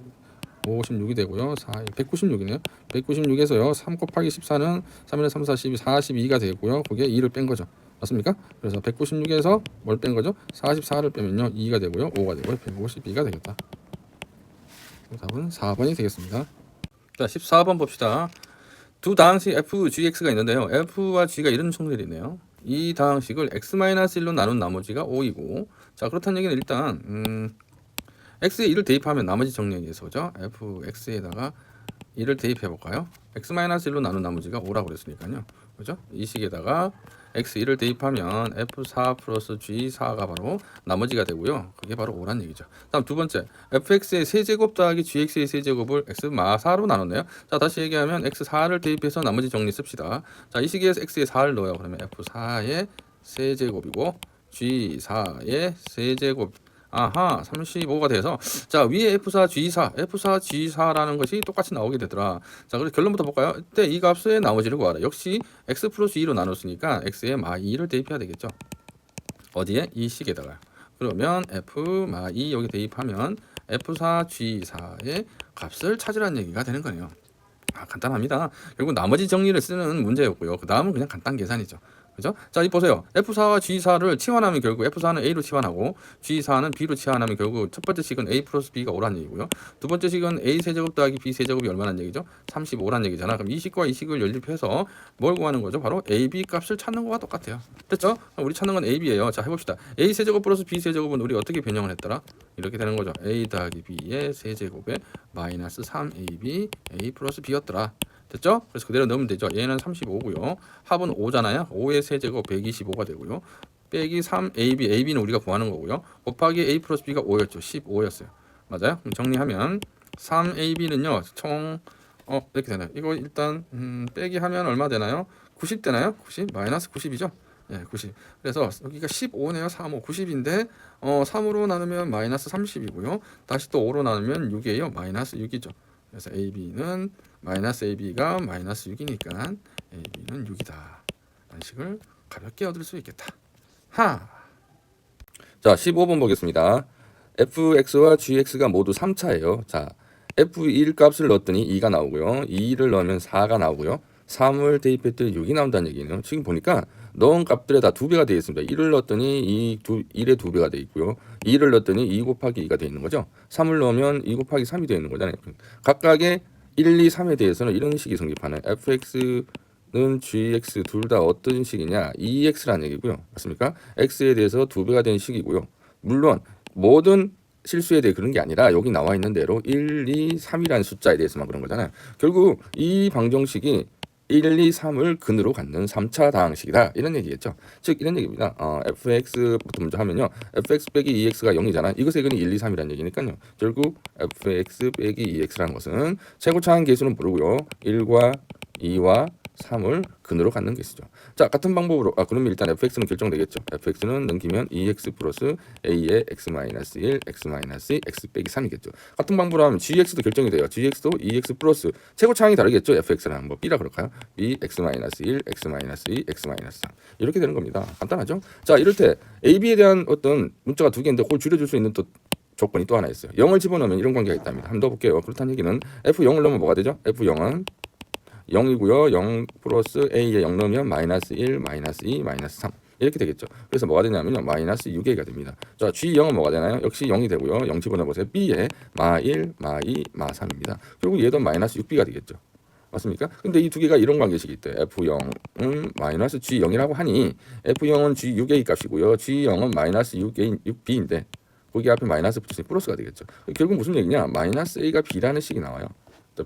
56이 되고요. 4, 196이네요. 196에서요. 3 곱하기 14는 3일에 3, 4, 12, 42가 되고요. 거기에 2를 뺀 거죠. 맞습니까? 그래서 196에서 뭘 뺀 거죠? 44를 빼면요. 2가 되고요. 5가 되고요. 152가 되겠다. 답은 4번이 되겠습니다. 자, 14번 봅시다. 두 다항식 f, gx가 있는데요. f와 g가 이런 총들이네요. 이 다항식을 x-1로 나눈 나머지가 5이고, 자, 그렇다는 얘기는 일단 x에 1을 대입하면 나머지 정리하기 위해서 그죠? fx에다가 1을 대입해 볼까요? x-1로 나눈 나머지가 5라고 그랬으니까요. 그죠? 이 식에다가 x1을 대입하면 f4 플러스 g4가 바로 나머지가 되고요. 그게 바로 5란 얘기죠. 다음 두 번째, fx의 세제곱 더하기 gx의 세제곱을 x마4로 나눴네요. 자, 다시 얘기하면 x4를 대입해서 나머지 정리 씁시다. 자, 이 식에서 x에 4를 넣어요. 그러면 f4의 세제곱이고 g4의 세제곱, 아하, 35가 돼서, 자, 위에 F4, G4, F4, G4라는 것이 똑같이 나오게 되더라. 자, 그래서 결론부터 볼까요? 이때 이 값의 나머지를 구하라. 역시 X 플러스 2로 나눴으니까 X에 마2를 대입해야 되겠죠. 어디에? 이 식에다가. 그러면 F 마2 여기 대입하면 F4, G4의 값을 찾으라는 얘기가 되는 거네요. 아, 간단합니다. 결국 나머지 정리를 쓰는 문제였고요. 그 다음은 그냥 간단 계산이죠. 그죠? 자, 이 보세요. F4와 G4를 치환하면 결국 F4는 A로 치환하고 G4는 B로 치환하면 결국 첫 번째 식은 A 플러스 B가 5란 얘기고요. 두 번째 식은 A 세제곱 더하기 B 세제곱이 얼마란 얘기죠? 35란 얘기잖아. 그럼 이 식과 이 식을 연립해서 뭘 구하는 거죠? 바로 AB 값을 찾는 거와 똑같아요. 됐죠? 우리 찾는 건 AB예요. 자, 해봅시다. A 세제곱 플러스 B 세제곱은 우리 어떻게 변형을 했더라? 이렇게 되는 거죠. A 더하기 B의 세제곱에 마이너스 3AB A 플러스 B였더라. 됐죠? 그래서 그대로 넣으면 되죠. 얘는 35고요. 합은 5잖아요. 5의 세제곱 125가 되고요. 빼기 3AB, AB는 우리가 구하는 거고요. 곱하기 A 플러스 B가 5였죠. 15였어요. 맞아요? 그럼 정리하면 3AB는요. 총 이렇게 되나요? 이거 일단 빼기 하면 얼마 되나요? 90 되나요? 90? 마이너스 90이죠? 예, 90. 그래서 여기가 15네요. 3, 5, 90인데 3으로 나누면 마이너스 30이고요. 다시 또 5로 나누면 6이에요. 마이너스 6이죠. 그래서 AB는 마이너스 AB가 마이너스 6이니까 AB는 6이다. 라는 식을 가볍게 얻을 수 있겠다. 하. 자, 15번 보겠습니다. fx와 gx가 모두 3차예요. 자, f1 값을 넣었더니 2가 나오고요. 2를 넣으면 4가 나오고요. 3을 대입했더니 6이 나온다는 얘기네요. 지금 보니까 넣은 값들에 다 2배가 되어 있습니다. 1을 넣었더니 1의 2배가 되어 있고요. 2를 넣었더니 2 곱하기 2가 되어 있는 거죠. 3을 넣으면 2 곱하기 3이 되어 있는 거잖아요. 각각의 1, 2, 3에 대해서는 이런 식이 성립하는 fx는 gx 둘 다 어떤 식이냐? 2x라는 얘기고요. 맞습니까? x에 대해서 2배가 된 식이고요. 물론 모든 실수에 대해 그런 게 아니라 여기 나와 있는 대로 1, 2, 3이라는 숫자에 대해서만 그런 거잖아요. 결국 이 방정식이 1, 2, 3을 근으로 갖는 3차 다항식이다. 이런 얘기겠죠. 즉 이런 얘기입니다. fx부터 먼저 하면요. fx 빼기 2x가 0이잖아요. 이것의 근이 1, 2, 3이라는 얘기니까요. 결국 fx 빼기 2x라는 것은 최고차항 계수는 모르고요. 1과 2와 3을 근으로 갖는 것이죠. 자, 같은 방법으로 그러면 일단 fx는 결정되겠죠. fx는 넘기면 2x 플러스 a의 x-1, x-2, x 빼기 3이겠죠. 같은 방법으로 하면 gx도 결정이 돼요. gx도 2x 플러스 최고차항이 다르겠죠. fx는 뭐 b라 그럴까요? b x-1, x-2, x-3 이렇게 되는 겁니다. 간단하죠? 자, 이럴 때 ab에 대한 어떤 문자가 두 개인데 그걸 줄여줄 수 있는 또 조건이 또 하나 있어요. 0을 집어넣으면 이런 관계가 있답니다. 한번 더 볼게요. 그렇다는 얘기는 f0을 넣으면 뭐가 되죠? f0은 0이고요. 0 플러스 a에 0 넣으면 마이너스 1, 마이너스 2, 마이너스 3 이렇게 되겠죠. 그래서 뭐가 되냐면요. 마이너스 6a가 됩니다. 자, G0은 뭐가 되나요? 역시 0이 되고요. 0 집어넣어보세요. B에 마 1, 마 2, 마 3입니다. 결국 얘도 마이너스 6b가 되겠죠. 맞습니까? 근데 이 두 개가 이런 관계식이 있대. F0은 마이너스 G0이라고 하니 F0은 G6a 값이고요. G0은 마이너스 6b인데 거기 앞에 마이너스 붙였으니 플러스가 되겠죠. 결국 무슨 얘기냐? 마이너스 a가 b라는 식이 나와요.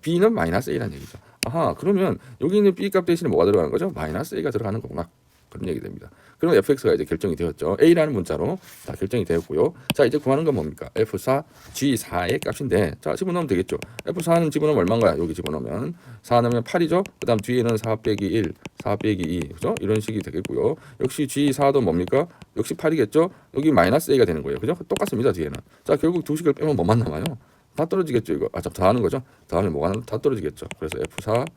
b는 마이너스 a라는 얘기죠. 아하, 그러면 여기 있는 b 값 대신에 뭐가 들어가는 거죠? 마이너스 a가 들어가는 거구나. 그런 얘기 됩니다. 그럼 fx가 이제 결정이 되었죠. a라는 문자로 다 결정이 되었고요. 자, 이제 구하는 건 뭡니까? f4 g4의 값인데, 자, 집어넣으면 되겠죠. f4는 집어넣으면 얼마인가요? 여기 집어넣으면 4 넣으면 8이죠. 그다음 뒤에는 4 빼기 1, 4 빼기 2, 그죠? 이런 식이 되겠고요. 역시 g4도 뭡니까? 역시 8이겠죠. 여기 마이너스 a가 되는 거예요. 그죠? 똑같습니다. 뒤에는. 자, 결국 두 식을 빼면 뭐만 남아요? 다 떨어지겠죠. 이거 더하는 거죠. 더하면 뭐가 나면 다 떨어지겠죠. 그래서 f4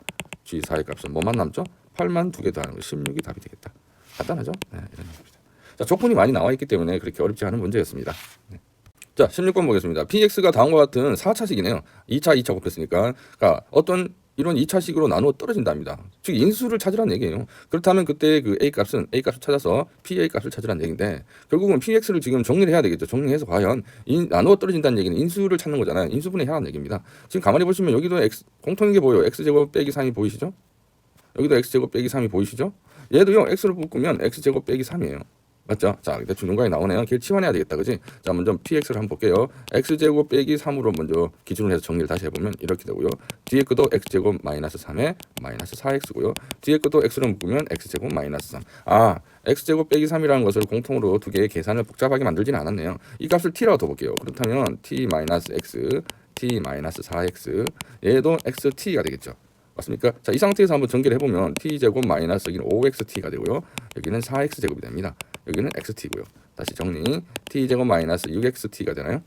g4의 값은 뭐만 남죠? 8만 2개 더하는 거 16이 답이 되겠다. 간단하죠? 네, 이런 겁니다. 자, 조건이 많이 나와 있기 때문에 그렇게 어렵지 않은 문제였습니다. 네. 자, 16번 보겠습니다. px가 다음과 같은 4차식이네요. 2차 곱했으니까. 그러니까 어떤 이런 2차식으로 나누어 떨어진답니다. 즉 인수를 찾으라는 얘기예요. 그렇다면 그때 그 a값을 찾아서 pa 값을 찾으라는 얘기인데, 결국은 px를 지금 정리를 해야 되겠죠. 정리해서 과연 나누어 떨어진다는 얘기는 인수를 찾는 거잖아요. 인수분해 해야 하는 얘기입니다. 지금 가만히 보시면 여기도 공통인 게 보여요. x제곱 빼기 3이 보이시죠? 여기도 x제곱 빼기 3이 보이시죠? 얘도요, x로 묶으면 x제곱 빼기 3이에요. 맞죠? 자, 대충 중간에 나오네요. 걔 치환해야 되겠다, 그지? 자, 먼저 px를 한번 볼게요. x제곱 빼기 3으로 먼저 기준을 해서 정리를 다시 해보면 이렇게 되고요. 뒤에 것도 x제곱 마이너스 3에 마이너스 4x고요. 뒤에 것도 x로 묶으면 x제곱 마이너스 3. 아, x제곱 빼기 3이라는 것을 공통으로 두 개의 계산을 복잡하게 만들지는 않았네요. 이 값을 t라고 둬볼게요. 그렇다면 t 마이너스 x, t 마이너스 4x, 얘도 xt가 되겠죠. 맞습니까? 자, 이 상태에서 한번 전개를 해보면 t제곱 마이너스 여기는 5xt가 되고요. 여기는 4x제곱이 됩니다. 여기는 xt고요. 다시 정리. t제곱 마이너스 6xt가 되나요?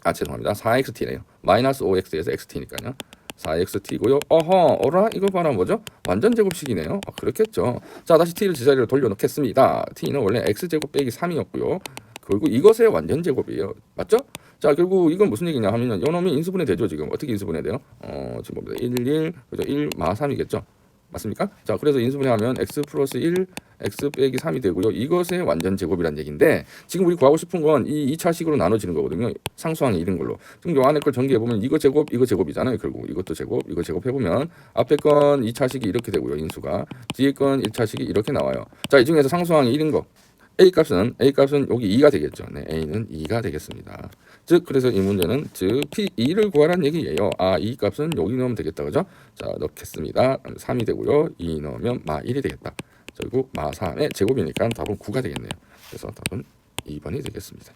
아, 죄송합니다. 4xt네요. 마이너스 5x에서 xt니까요. 4xt고요. 어라? 이거 봐라, 뭐죠? 완전 제곱식이네요. 아, 그렇겠죠. 자, 다시 t를 제자리로 돌려놓겠습니다. t는 원래 x제곱 빼기 3이었고요. 그리고 이것의 완전 제곱이에요. 맞죠? 자, 결국 이건 무슨 얘기냐 하면은 요놈이 인수분해 되죠. 지금 어떻게 인수분해 돼요? 지금 뭡니다. 1, 1, 그죠? 1 마 3이겠죠. 맞습니까? 자, 그래서 인수분해하면 x 플러스 1, x 빼기 3이 되고요. 이것의 완전 제곱이란 얘기인데, 지금 우리 구하고 싶은 건 이 2차식으로 나눠지는 거거든요. 상수항이 이런 걸로. 지금 요 안에 걸 전개해보면 이거 제곱, 이거 제곱이잖아요. 결국 이것도 제곱, 이거 제곱해보면 앞에 건 2차식이 이렇게 되고요. 인수가. 뒤에 건 1차식이 이렇게 나와요. 자, 이 중에서 상수항이 이런 거. a값은 여기 2가 되겠죠. 네, a는 2가 되겠습니다. 즉, 그래서 이 문제는 즉 p2를 구하라는 얘기예요. 아, 이 값은 여기 넣으면 되겠다, 그죠? 자, 넣겠습니다. 3이 되고요. 2 넣으면 마 1이 되겠다. 결국 마 3의 제곱이니까 답은 9가 되겠네요. 그래서 답은 2번이 되겠습니다.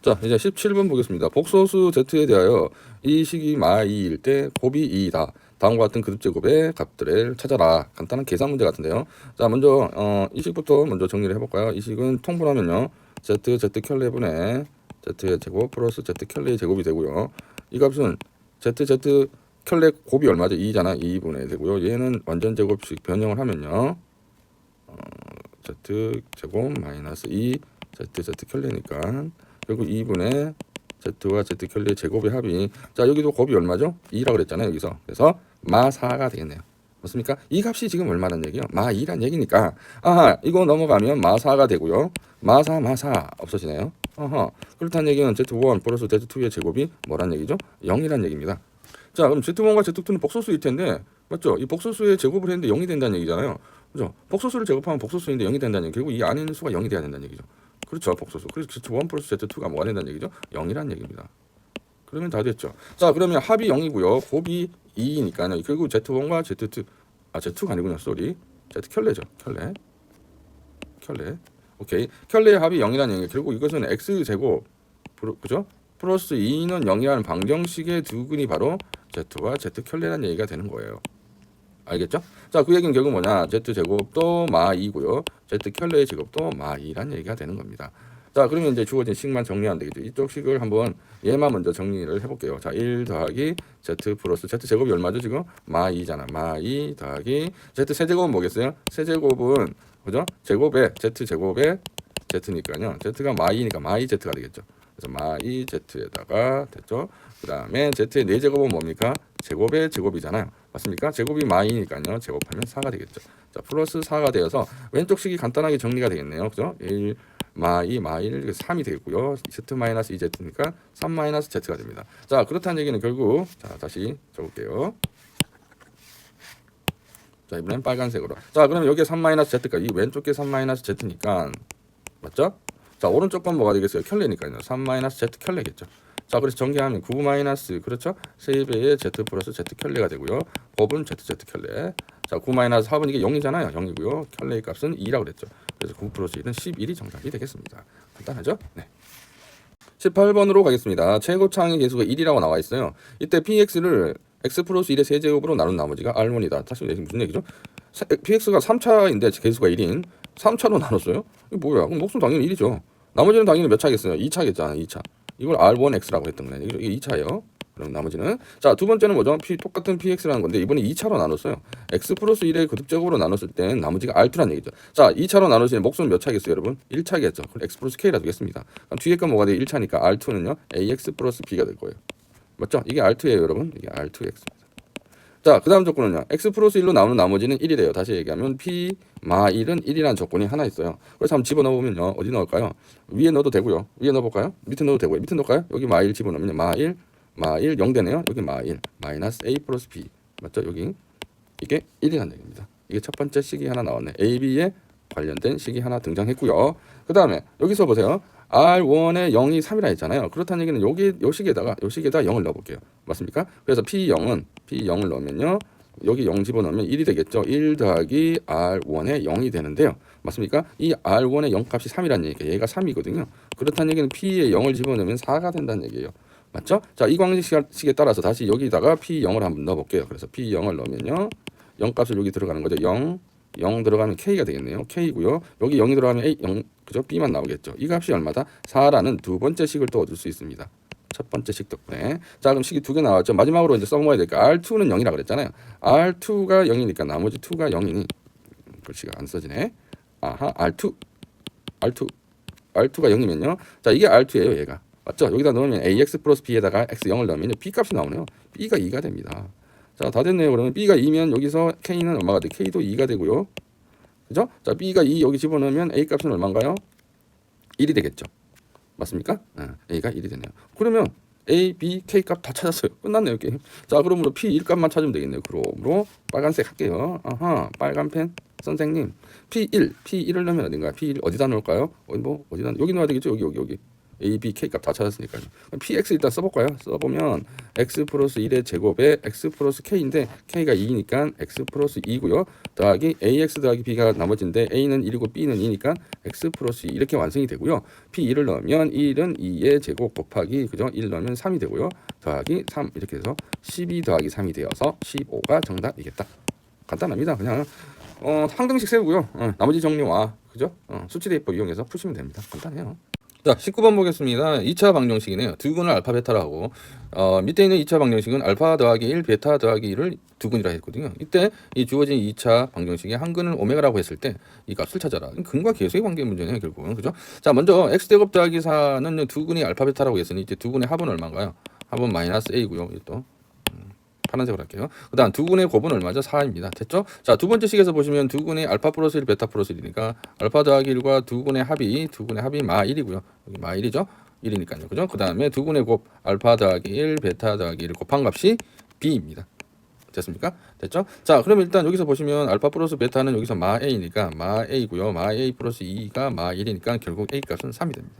자, 이제 17번 보겠습니다. 복소수 z에 대하여 이 식이 마 2일 때 곱이 2이다. 다음과 같은 그룹제곱의 값들을 찾아라. 간단한 계산 문제 같은데요. 자, 먼저 이 식부터 먼저 정리를 해볼까요? 이 식은 통분하면요, z 켤레분의 z의 제곱 플러스 z 켤레의 제곱이 되고요. 이 값은 z 켤레 곱이 얼마죠? 2잖아. 2분의 되고요. 얘는 완전 제곱식 변형을 하면요, z 제곱 마이너스 2 z 켤레니까 결국 2분의 z와 z 켤레의 제곱의 합이, 자, 여기도 곱이 얼마죠? 2라고 그랬잖아요. 여기서. 그래서 마 4가 되겠네요. 맞습니까? 이 값이 지금 얼마란 얘기요? 마 2란 얘기니까, 아하, 이거 넘어가면 마 4가 되고요. 마 4 없어지네요. 그렇다는 얘기는 z1 플러스 z2의 제곱이 뭐란 얘기죠? 0이란 얘기입니다. 자, 그럼 z1과 z2는 복소수일 텐데, 맞죠? 이 복소수의 제곱을 했는데 0이 된다는 얘기잖아요. 그죠? 복소수를 제곱하면 복소수인데 0이 된다는 얘기. 결국 이 안에 있는 수가 0이 돼야 된다는 얘기죠. 그렇죠, 복소수. 그래서 z1 플러스 z2가 뭐가 된다는 얘기죠? 0이란 얘기입니다. 그러면 다 됐죠. 자, 그러면 합이 0이고요. 곱이 2니까요. 결국 z1과 z2, z2가 아니군요. 쏘리. z 켤레죠. 켤레. 오케이. 켤레의 합이 0이라는 얘기. 결국 이것은 x제곱, 그죠? 플러스 2는 0이라는 방정식의 두근이 바로 z와 z 켤레라는 얘기가 되는 거예요. 알겠죠? 자, 그 얘기는 결국 뭐냐? z제곱도 마 2고요. z 켤레의 제곱도 마 2란 얘기가 되는 겁니다. 자, 그러면 이제 주어진 식만 정리하면 되겠죠. 이쪽 식을 한번 얘만 먼저 정리를 해볼게요. 자, 1 더하기 z 플러스 z 제곱이 얼마죠? 지금 마 2잖아. 마 2 더하기 z 세제곱은 뭐겠어요? 세제곱은, 그죠? 제곱에 z 제곱에 z니까요. z가 마 2니까 마 2z가 되겠죠. 그래서 마 2z에다가 됐죠. 그 다음에 z의 4제곱은 뭡니까? 제곱의 제곱이잖아요. 맞습니까? 제곱이 마 2니까요. 제곱하면 4가 되겠죠. 자, 플러스 4가 되어서 왼쪽 식이 간단하게 정리가 되겠네요. 그죠? 1 마 2, 마 1, 3이 되겠고요. z 마이너스 2z니까 3 마이너스 z가 됩니다. 자, 그렇다는 얘기는 결국, 자, 다시 적을게요. 자, 이번엔 빨간색으로. 자, 그러면 여기에 3 마이너스 z가, 이 왼쪽 게 3 마이너스 z니까, 맞죠? 자, 오른쪽 건 뭐가 되겠어요? 켤레니까요. 3 마이너스 z 켤레겠죠. 자, 그래서 전개하면 9 마이너스, 그렇죠? 3배의 z 플러스 z 켤레가 되고요. 곱은 z 켤레. 자, 9 마이너스 합은 이게 0이잖아요. 0이고요. 켤레의 값은 2라고 그랬죠. 그래서 9 플러스 1은 11이 정답이 되겠습니다. 간단하죠? 네. 18번으로 가겠습니다. 최고창의 계수가 1이라고 나와 있어요. 이때 px를 x 플러스 1의 세제곱으로 나눈 나머지가 r1이다. 사실 무슨 얘기죠? px가 3차인데 계수가 1인 3차로 나눴어요? 이게 뭐야? 그럼 목수 당연히 1이죠. 나머지는 당연히 몇 차겠어요? 2차겠잖아. 2차. 이걸 r1x라고 했던 거네. 이게 2차예요. 그럼 나머지는 자, 두 번째는 뭐죠? 똑같은 px라는 건데 이번에 2차로 나눴어요. x 플러스 1의 거듭제곱으로 나눴을 땐 나머지가 r2라는 얘기죠. 자, 2차로 나누시면 목수는 몇 차겠어요, 여러분? 1차겠죠. 그럼 x 플러스 k라 두겠습니다. 그럼 뒤에 건 뭐가 돼요? 1차니까 r2는요. ax 플러스 b가 될 거예요. 맞죠? 이게 r2예요, 여러분. 이게 r2x입니다. 자, 그 다음 조건은요. x 플러스 1로 나오는 나머지는 1이 돼요. 다시 얘기하면 p 마 1은 1이라는 조건이 하나 있어요. 그래서 한번 집어넣어보면요. 어디 넣을까요? 위에 넣어도 되고요. 위에 넣어볼까요? 밑에 넣어도 되고요. 밑에 넣을까요? 여기 마 1 집어넣으면 마 1 0 되네요. 여기 마 1 마이너스 a 플러스 b 맞죠? 여기 이게 1이라는 얘기입니다. 이게 첫 번째 식이 하나 나왔네. a, b에 관련된 식이 하나 등장했고요. 그 다음에 여기서 보세요. r1에 0이 3이라 했잖아요. 그렇다는 얘기는 요 식에다가 0을 넣어볼게요. 맞습니까? 그래서 p0을 넣으면요. 여기 0 집어넣으면 1이 되겠죠. 1 더하기 r1에 0이 되는데요. 맞습니까? 이 r1의 0 값이 3이라는 얘기예요. 얘가 3이거든요. 그렇다는 얘기는 p에 0을 집어넣으면 4가 된다는 얘기예요. 맞죠? 자, 이 방식에 따라서 다시 여기다가 p0을 한번 넣어볼게요. 그래서 p0을 넣으면요. 0 값을 여기 들어가는 거죠. 0 들어가면 k가 되겠네요. k고요. 여기 0이 들어가면 a 0 그죠? b만 나오겠죠. 이 값이 얼마다? 4라는 두 번째 식을 또 얻을 수 있습니다. 첫 번째 식 덕분에. 자, 그럼 식이 두 개 나왔죠. 마지막으로 이제 써먹어야 될까? r2는 0이라 그랬잖아요. r2가 0이니까 나머지 2가 0이니 글씨가 안 써지네. 아하, r2가 0이면요. 자, 이게 r2예요, 얘가. 맞죠? 여기다 넣으면 ax 플러스 b에다가 x 0을 넣으면 b 값이 나오네요. b가 2가 됩니다. 자, 다 됐네요. 그러면 b가 2면 여기서 k는 얼마가 돼? k도 2가 되고요. 그죠? 자, b가 2 여기 집어넣으면 a 값은 얼마인가요? 1이 되겠죠. 맞습니까? a가 1이 되네요. 그러면 a, b, k 값 다 찾았어요. 끝났네요, 게임. 자, 그러므로 p 1 값만 찾으면 되겠네요. 그러므로 빨간색 할게요. 아하, 빨간 펜 선생님. p1을 넣으면 어딘가요? p1 어디다 넣을까요? 어디다 여기 넣어야 되겠죠? 여기. a, b, k 값 다 찾았으니까요. px 일단 써볼까요? 써보면 x 플러스 1의 제곱에 x 플러스 k인데 k가 2니까 x 플러스 2고요. 더하기 ax 더하기 b가 나머지인데 a는 1이고 b는 2니까 x 플러스 2 이렇게 완성이 되고요. p1을 넣으면 1은 2의 제곱 곱하기 그죠? 1 넣으면 3이 되고요. 더하기 3 이렇게 해서 12 더하기 3이 되어서 15가 정답이겠다. 간단합니다. 그냥 한 등씩 세우고요. 나머지 정리와 그죠? 수치 대입법 이용해서 푸시면 됩니다. 간단해요. 자, 19번 보겠습니다. 2차 방정식이네요. 두근을 알파 베타라고. 밑에 있는 2차 방정식은 알파 더하기 1, 베타 더하기 1을 두근이라 했거든요. 이때 이 주어진 2차 방정식의 한근을 오메가라고 했을 때 이 값을 찾아라. 근과 계수의 관계 문제네요, 결국은. 그죠? 자, 먼저 x제곱 더하기 4는 두근이 알파 베타라고 했으니 이제 두근의 합은 얼마인가요? 합은 마이너스 a고요. 또 파란색으로 할게요. 그 다음 두근의 곱은 얼마죠? 4입니다. 됐죠? 자, 두 번째 식에서 보시면 두근의 알파 플러스 1, 베타 플러스 1이니까 알파 더하기 1과 두근의 합이 마 1이고요. 여기 마 1이죠? 1이니까요. 그죠? 그 다음에 두근의 곱 알파 더하기 1, 베타 더하기 1 곱한 값이 b입니다. 됐습니까? 됐죠? 자, 그럼 일단 여기서 보시면 알파 플러스 베타는 여기서 마 a니까 마 a고요. 마 a 플러스 2가 마 1이니까 결국 a 값은 3이 됩니다.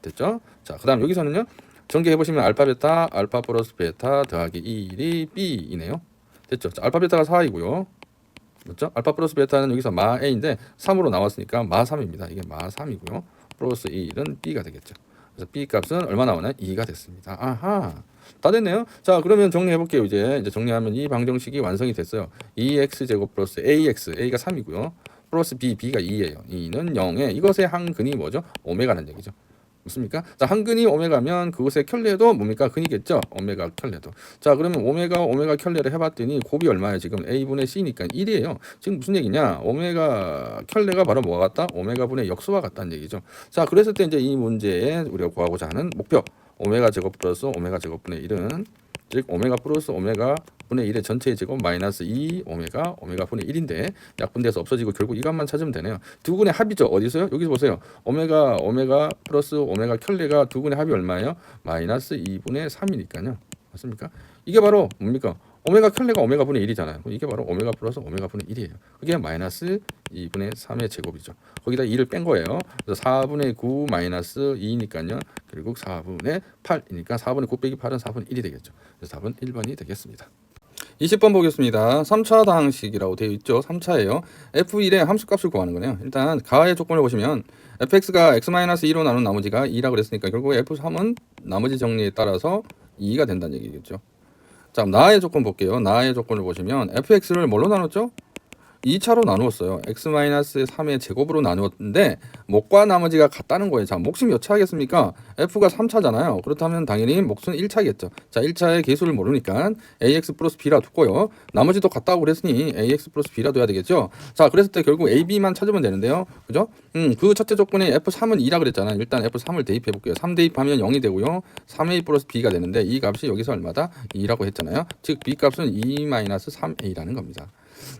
됐죠? 자, 그 다음 여기서는요. 전개해보시면 알파 베타, 알파 플러스 베타 더하기 1이 b이네요. 됐죠? 자, 알파 베타가 4이고요. 맞죠? 알파 플러스 베타는 여기서 마 a인데 3으로 나왔으니까 마 3입니다. 이게 마 3이고요. 플러스 1은 b가 되겠죠. 그래서 b 값은 얼마 나오나요? 2가 됐습니다. 아하. 다 됐네요. 자, 그러면 정리해볼게요. 이제 정리하면 이 방정식이 완성이 됐어요. 2x 제곱 플러스 ax, a가 3이고요. 플러스 b가 2예요. 2는 0에 이것의 한근이 뭐죠? 오메가라는 얘기죠. 맞습니까? 자, 한근이 오메가면 그것의 켤레도 뭡니까? 근이겠죠? 오메가 켤레도. 자, 그러면 오메가 켤레를 해봤더니 곱이 얼마예요? 지금 a분의 c니까 1이에요. 지금 무슨 얘기냐? 오메가 켤레가 바로 뭐가 같다? 오메가분의 역수와 같다는 얘기죠. 자, 그랬을 때 이제 이 문제에 우리가 구하고자 하는 목표 오메가 제곱 플러스 오메가 제곱분의 1은 즉 오메가 플러스 오메가 분의 1의 전체의 제곱 마이너스 2 오메가 분의 1인데 약분돼서 없어지고 결국 이 값만 찾으면 되네요. 두 근의 합이죠. 어디서요? 여기서 보세요. 오메가 플러스 오메가 켤레가 두 근의 합이 얼마예요? 마이너스 2분의 3이니까요. 맞습니까? 이게 바로 뭡니까? 오메가 켤레가 오메가 분의 1이잖아요. 이게 바로 오메가 플러스 오메가 분의 1이에요. 그게 마이너스 2분의 3의 제곱이죠. 거기다 2를 뺀 거예요. 그래서 4분의 9 마이너스 2니까요. 결국 4분의 8이니까 4분의 9 빼기 8은 4분의 1이 되겠죠. 그래서 답은 1번이 되겠습니다. 20번 보겠습니다. 3차 다항식이라고 되어 있죠. 3차예요. f1의 함수값을 구하는 거네요. 일단 가의 조건을 보시면 fx가 x-2로 나눈 나머지가 2라고 그랬으니까 결국 f3은 나머지 정리에 따라서 2가 된다는 얘기겠죠. 자, 나의 조건 볼게요. 나의 조건을 보시면 fx를 뭘로 나눴죠? 2차로 나누었어요. x-3의 제곱으로 나누었는데 목과 나머지가 같다는 거예요. 자, 몫이 몇 차겠습니까? f가 3차잖아요. 그렇다면 당연히 몫은 1차겠죠. 자, 1차의 계수를 모르니까 ax 플러스 b라 두고요. 나머지도 같다고 그랬으니 ax 플러스 b라 둬야 되겠죠. 자, 그랬을 때 결국 a, b만 찾으면 되는데요. 그죠? 그 첫째 조건에 f3은 2라 그랬잖아요. 일단 f3을 대입해 볼게요. 3 대입하면 0이 되고요. 3a 플러스 b가 되는데 이 값이 여기서 얼마다? 2라고 했잖아요. 즉 b 값은 2-3a라는 겁니다.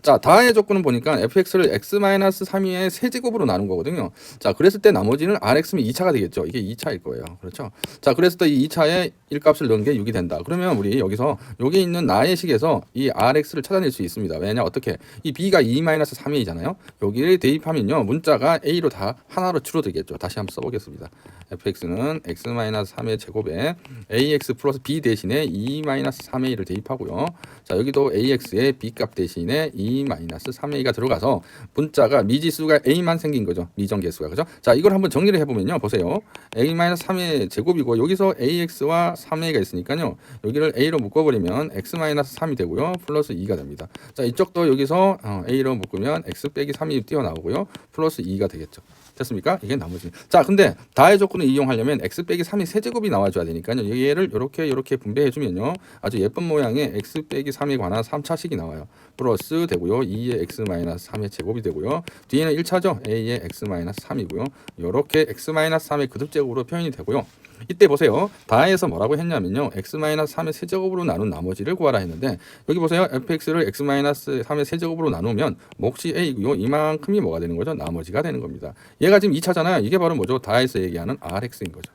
자, 다의 조건은 보니까 fx를 x-3의 세제곱으로 나눈 거거든요. 자, 그랬을 때 나머지는 rx면 2차가 되겠죠. 이게 2차일 거예요. 그렇죠? 자, 그랬을 때 이 2차에 1값을 넣은 게 6이 된다. 그러면 우리 여기서 여기 있는 나의 식에서 이 rx를 찾아낼 수 있습니다. 왜냐? 어떻게? 이 b가 2-3a잖아요. 여기를 대입하면요. 문자가 a로 다 하나로 줄어들겠죠. 다시 한번 써보겠습니다. fx는 x-3의 제곱에 ax 플러스 b 대신에 2-3a를 대입하고요. 자, 여기도 ax의 b값 대신에 2-3a가 들어가서 문자가 미지수가 a만 생긴 거죠. 미정계수가. 그죠? 자, 이걸 한번 정리를 해보면요. 보세요. a-3의 제곱이고 여기서 ax와 3a가 있으니까요. 여기를 a로 묶어버리면 x-3이 되고요. 플러스 2가 됩니다. 자, 이쪽도 여기서 a로 묶으면 x 빼기 3이 띄어나오고요. 플러스 2가 되겠죠. 됐습니까? 이게 나머지. 자, 근데 다의 조건을 이용하려면 x 빼기 3이 세제곱이 나와줘야 되니까요. 얘를 이렇게 분배해주면요. 아주 예쁜 모양의 x 빼기 3에 관한 3차식이 나와요. 플러스 되고요. 2의 x-3의 제곱이 되고요. 뒤에는 1차죠. a의 x-3이고요. 이렇게 x-3의 그듭제곱으로 표현이 되고요. 이때 보세요. 다에서 뭐라고 했냐면요. x-3의 세제곱으로 나눈 나머지를 구하라 했는데 여기 보세요. fx를 x-3의 세제곱으로 나누면 몫이 a고요. 이만큼이 뭐가 되는 거죠? 나머지가 되는 겁니다. 얘가 지금 2차잖아요. 이게 바로 뭐죠? 다에서 얘기하는 rx인 거죠.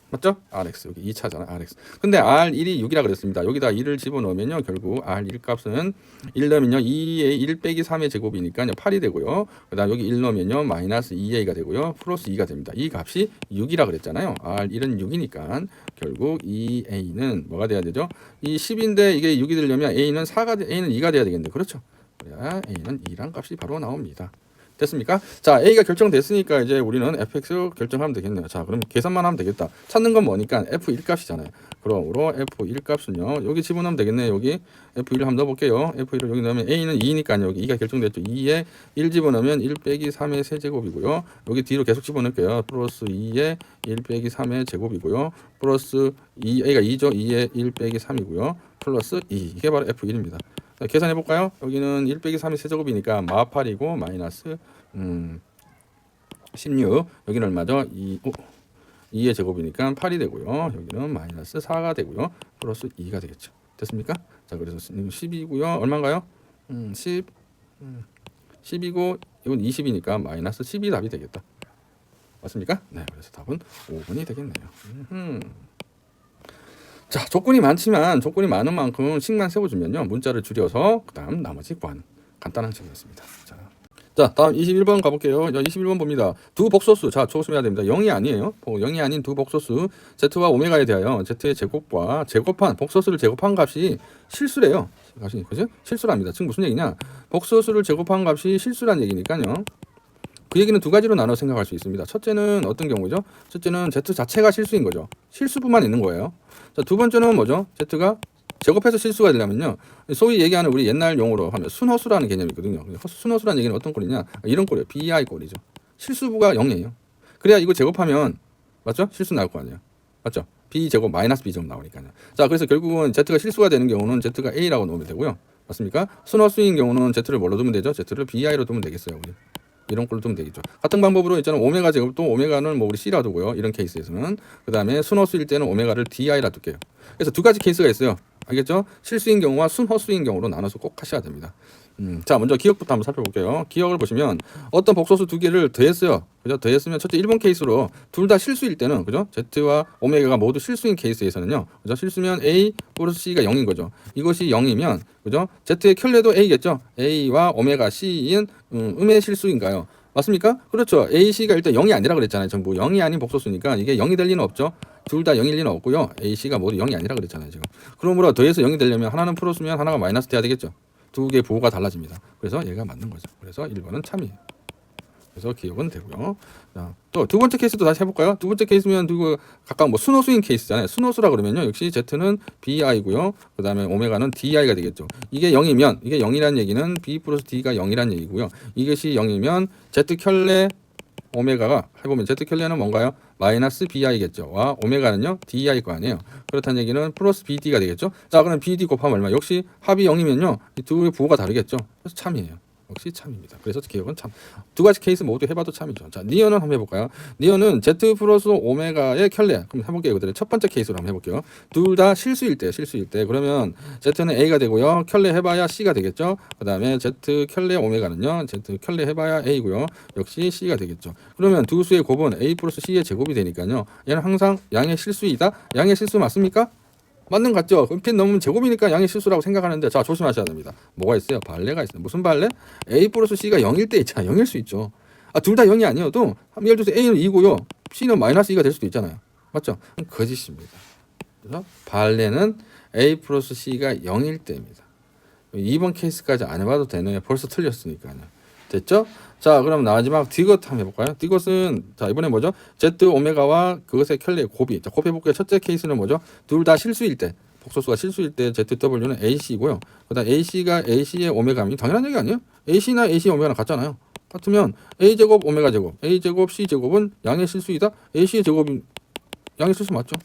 맞죠? rx 여기 2차잖아. rx. 근데 r1이 6이라 그랬습니다. 여기다 1을 집어넣으면요. 결국 r1 값은 1 넣으면요. 2의 1 빼기 3의 제곱이니까 8이 되고요. 그다음 여기 1 넣으면요. 마이너스 2a가 되고요. 플러스 2가 됩니다. 이 값이 6이라 그랬잖아요. r1은 6이니까 결국 이 a는 뭐가 돼야 되죠? 이 10인데 이게 6이 되려면 a는 2가 돼야 되겠는데. 그렇죠? 그래야 a는 2란 값이 바로 나옵니다. 됐습니까? 자, A가 결정됐으니까 이제 우리는 fx 결정하면 되겠네요. 자, 그럼 계산만 하면 되겠다. 찾는 건 뭐니까 f1 값이잖아요. 그러므로 f1 값은요. 여기 집어넣으면 되겠네요. 여기 f1을 한번 넣어볼게요. f1을 여기 넣으면 A는 2니까 여기 2가 결정됐죠. 2에 1 집어넣으면 1 빼기 3의 세제곱이고요. 여기 뒤로 계속 집어넣을게요. 플러스 2에 1 빼기 3의 제곱이고요. 플러스 2, A가 2죠. 2에 1 빼기 3이고요. 플러스 2. 이게 바로 f1입니다. 자, 계산해 볼까요? 여기는 1 빼기 3이 세제곱이니까 -8이고 마이너스 16. 여기는 얼마죠? 2의 제곱이니까 8이 되고요. 여기는 마이너스 4가 되고요. 플러스 2가 되겠죠. 됐습니까? 자, 그래서 10이고요. 얼마인가요? 10이고 이건 20이니까 마이너스 10이 답이 되겠다. 맞습니까? 네, 그래서 답은 5번이 되겠네요. 자, 조건이 많지만 조건이 많은 만큼 식만 세워주면요. 문자를 줄여서 그 다음 나머지 구하는 간단한 식이었습니다. 자, 다음 21번 가볼게요. 21번 봅니다. 두 복소수. 자, 조심해야 됩니다. 0이 아니에요. 0이 아닌 두 복소수 z와 오메가에 대하여 z의 제곱과 제곱한 복소수를 제곱한 값이 실수래요. 값이 그죠? 실수랍니다. 즉 무슨 얘기냐? 복소수를 제곱한 값이 실수란 얘기니까요. 그 얘기는 두 가지로 나눠 생각할 수 있습니다. 첫째는 어떤 경우죠? 첫째는 z 자체가 실수인 거죠. 실수부만 있는 거예요. 자, 두 번째는 뭐죠? z가 제곱해서 실수가 되려면요. 소위 얘기하는 우리 옛날 용어로 하면 순허수라는 개념이 있거든요. 순허수라는 얘기는 어떤 꼴이냐? 이런 꼴이에요. BI 꼴이죠. 실수부가 0이에요. 그래야 이거 제곱하면 맞죠? 실수 나올 거 아니에요. 맞죠? B제곱 마이너스 B제곱 나오니까요. 자, 그래서 결국은 Z가 실수가 되는 경우는 Z가 A라고 놓으면 되고요. 맞습니까? 순허수인 경우는 Z를 뭘로 두면 되죠? Z를 BI로 두면 되겠어요. 우리. 이런 걸로 두면 되겠죠. 같은 방법으로 있잖아요. 오메가 제곱도 오메가는 뭐 우리 C라 두고요. 이런 케이스에서는. 그 다음에 순허수일 때는 오메가를 DI라 둘게요. 그래서 두 가지 케이스가 있어요. 알겠죠? 실수인 경우와 순허수인 경우로 나눠서 꼭 하셔야 됩니다. 자, 먼저 기억부터 한번 살펴볼게요. 기억을 보시면 어떤 복소수 두 개를 더했어요. 그죠? 더했으면 첫째 1번 케이스로 둘 다 실수일 때는 그죠? Z와 오메가가 모두 실수인 케이스에서는요. 그죠? 실수면 A 플러스 C가 0인 거죠. 이것이 0이면 그죠? Z의 켤레도 A겠죠? A와 오메가 C인 음의 실수인가요? 맞습니까? 그렇죠. A, C가 일단 0이 아니라 그랬잖아요. 전부 0이 아닌 복소수니까 이게 0이 될 리는 없죠. 둘 다 0일 리는 없고요. AC가 모두 0이 아니라 그랬잖아요 지금. 그러므로 더해서 0이 되려면 하나는 플러스면 하나가 마이너스 돼야 되겠죠. 두 개의 부호가 달라집니다. 그래서 얘가 맞는 거죠. 그래서 1번은 참이에요. 그래서 기억은 되고요. 자, 또 두 번째 케이스도 다시 해볼까요? 두 번째 케이스면 각각 뭐 순호수인 케이스잖아요. 순호수라 그러면요, 역시 Z는 BI고요. 그 다음에 오메가는 DI가 되겠죠. 이게 0이면 이게 0이란 얘기는 B 플러스 D가 0이란 얘기고요. 이것이 0이면 Z 켤레 오메가가 해보면 Z 켤레는 뭔가요? 마이너스 BI겠죠. 와 오메가는요 DI 거 아니에요. 그렇다는 얘기는 플러스 BD가 되겠죠. 자 그럼 BD 곱하면 얼마? 역시 합이 0이면요 이 두 개의 부호가 다르겠죠. 그래서 참이에요. 역시 참입니다. 그래서 기억은 참. 두 가지 케이스 모두 해봐도 참이죠. 자, 니어는 한번 해볼까요? 니어는 Z 플러스 오메가의 켤레. 그럼 해볼게요. 그대로 첫 번째 케이스로 한번 해볼게요. 둘 다 실수일 때. 그러면 Z는 A가 되고요. 켤레 해봐야 C가 되겠죠. 그 다음에 Z 켤레 오메가는요. Z 켤레 해봐야 A고요. 역시 C가 되겠죠. 그러면 두 수의 곱은 A 플러스 C의 제곱이 되니까요. 얘는 항상 양의 실수이다. 양의 실수 맞습니까? 맞는 것 같죠? 그럼 핀 넘으면 제곱이니까 양의 실수라고 생각하는데 자 조심하셔야 됩니다. 뭐가 있어요? 발레가 있어요. 무슨 발레? A 플러스 C가 0일 때 있잖아요. 0일 수 있죠. 둘 다 0이 아니어도 예를 들어서 A는 2고요. C는 마이너스 2가 될 수도 있잖아요. 맞죠? 거짓입니다. 그래서 발레는 A 플러스 C가 0일 때입니다. 2번 케이스까지 안 해봐도 되네요. 벌써 틀렸으니까요. 됐죠? 자, 그럼 마지막 디귿 한번 해볼까요? 디귿은 자 이번에 뭐죠? Z 오메가와 그것의 켤레의 곱이. 자, 곱 해볼게요. 첫째 케이스는 뭐죠? 둘 다 실수일 때, 복소수가 실수일 때 ZW는 AC고요. 그다음 AC가 AC의 오메가면 당연한 얘기 아니에요? AC나 AC 오메가는 같잖아요. 같으면 A 제곱 오메가 제곱, A 제곱 C 제곱은 양의 실수이다. AC의 제곱이 양의 실수 맞죠?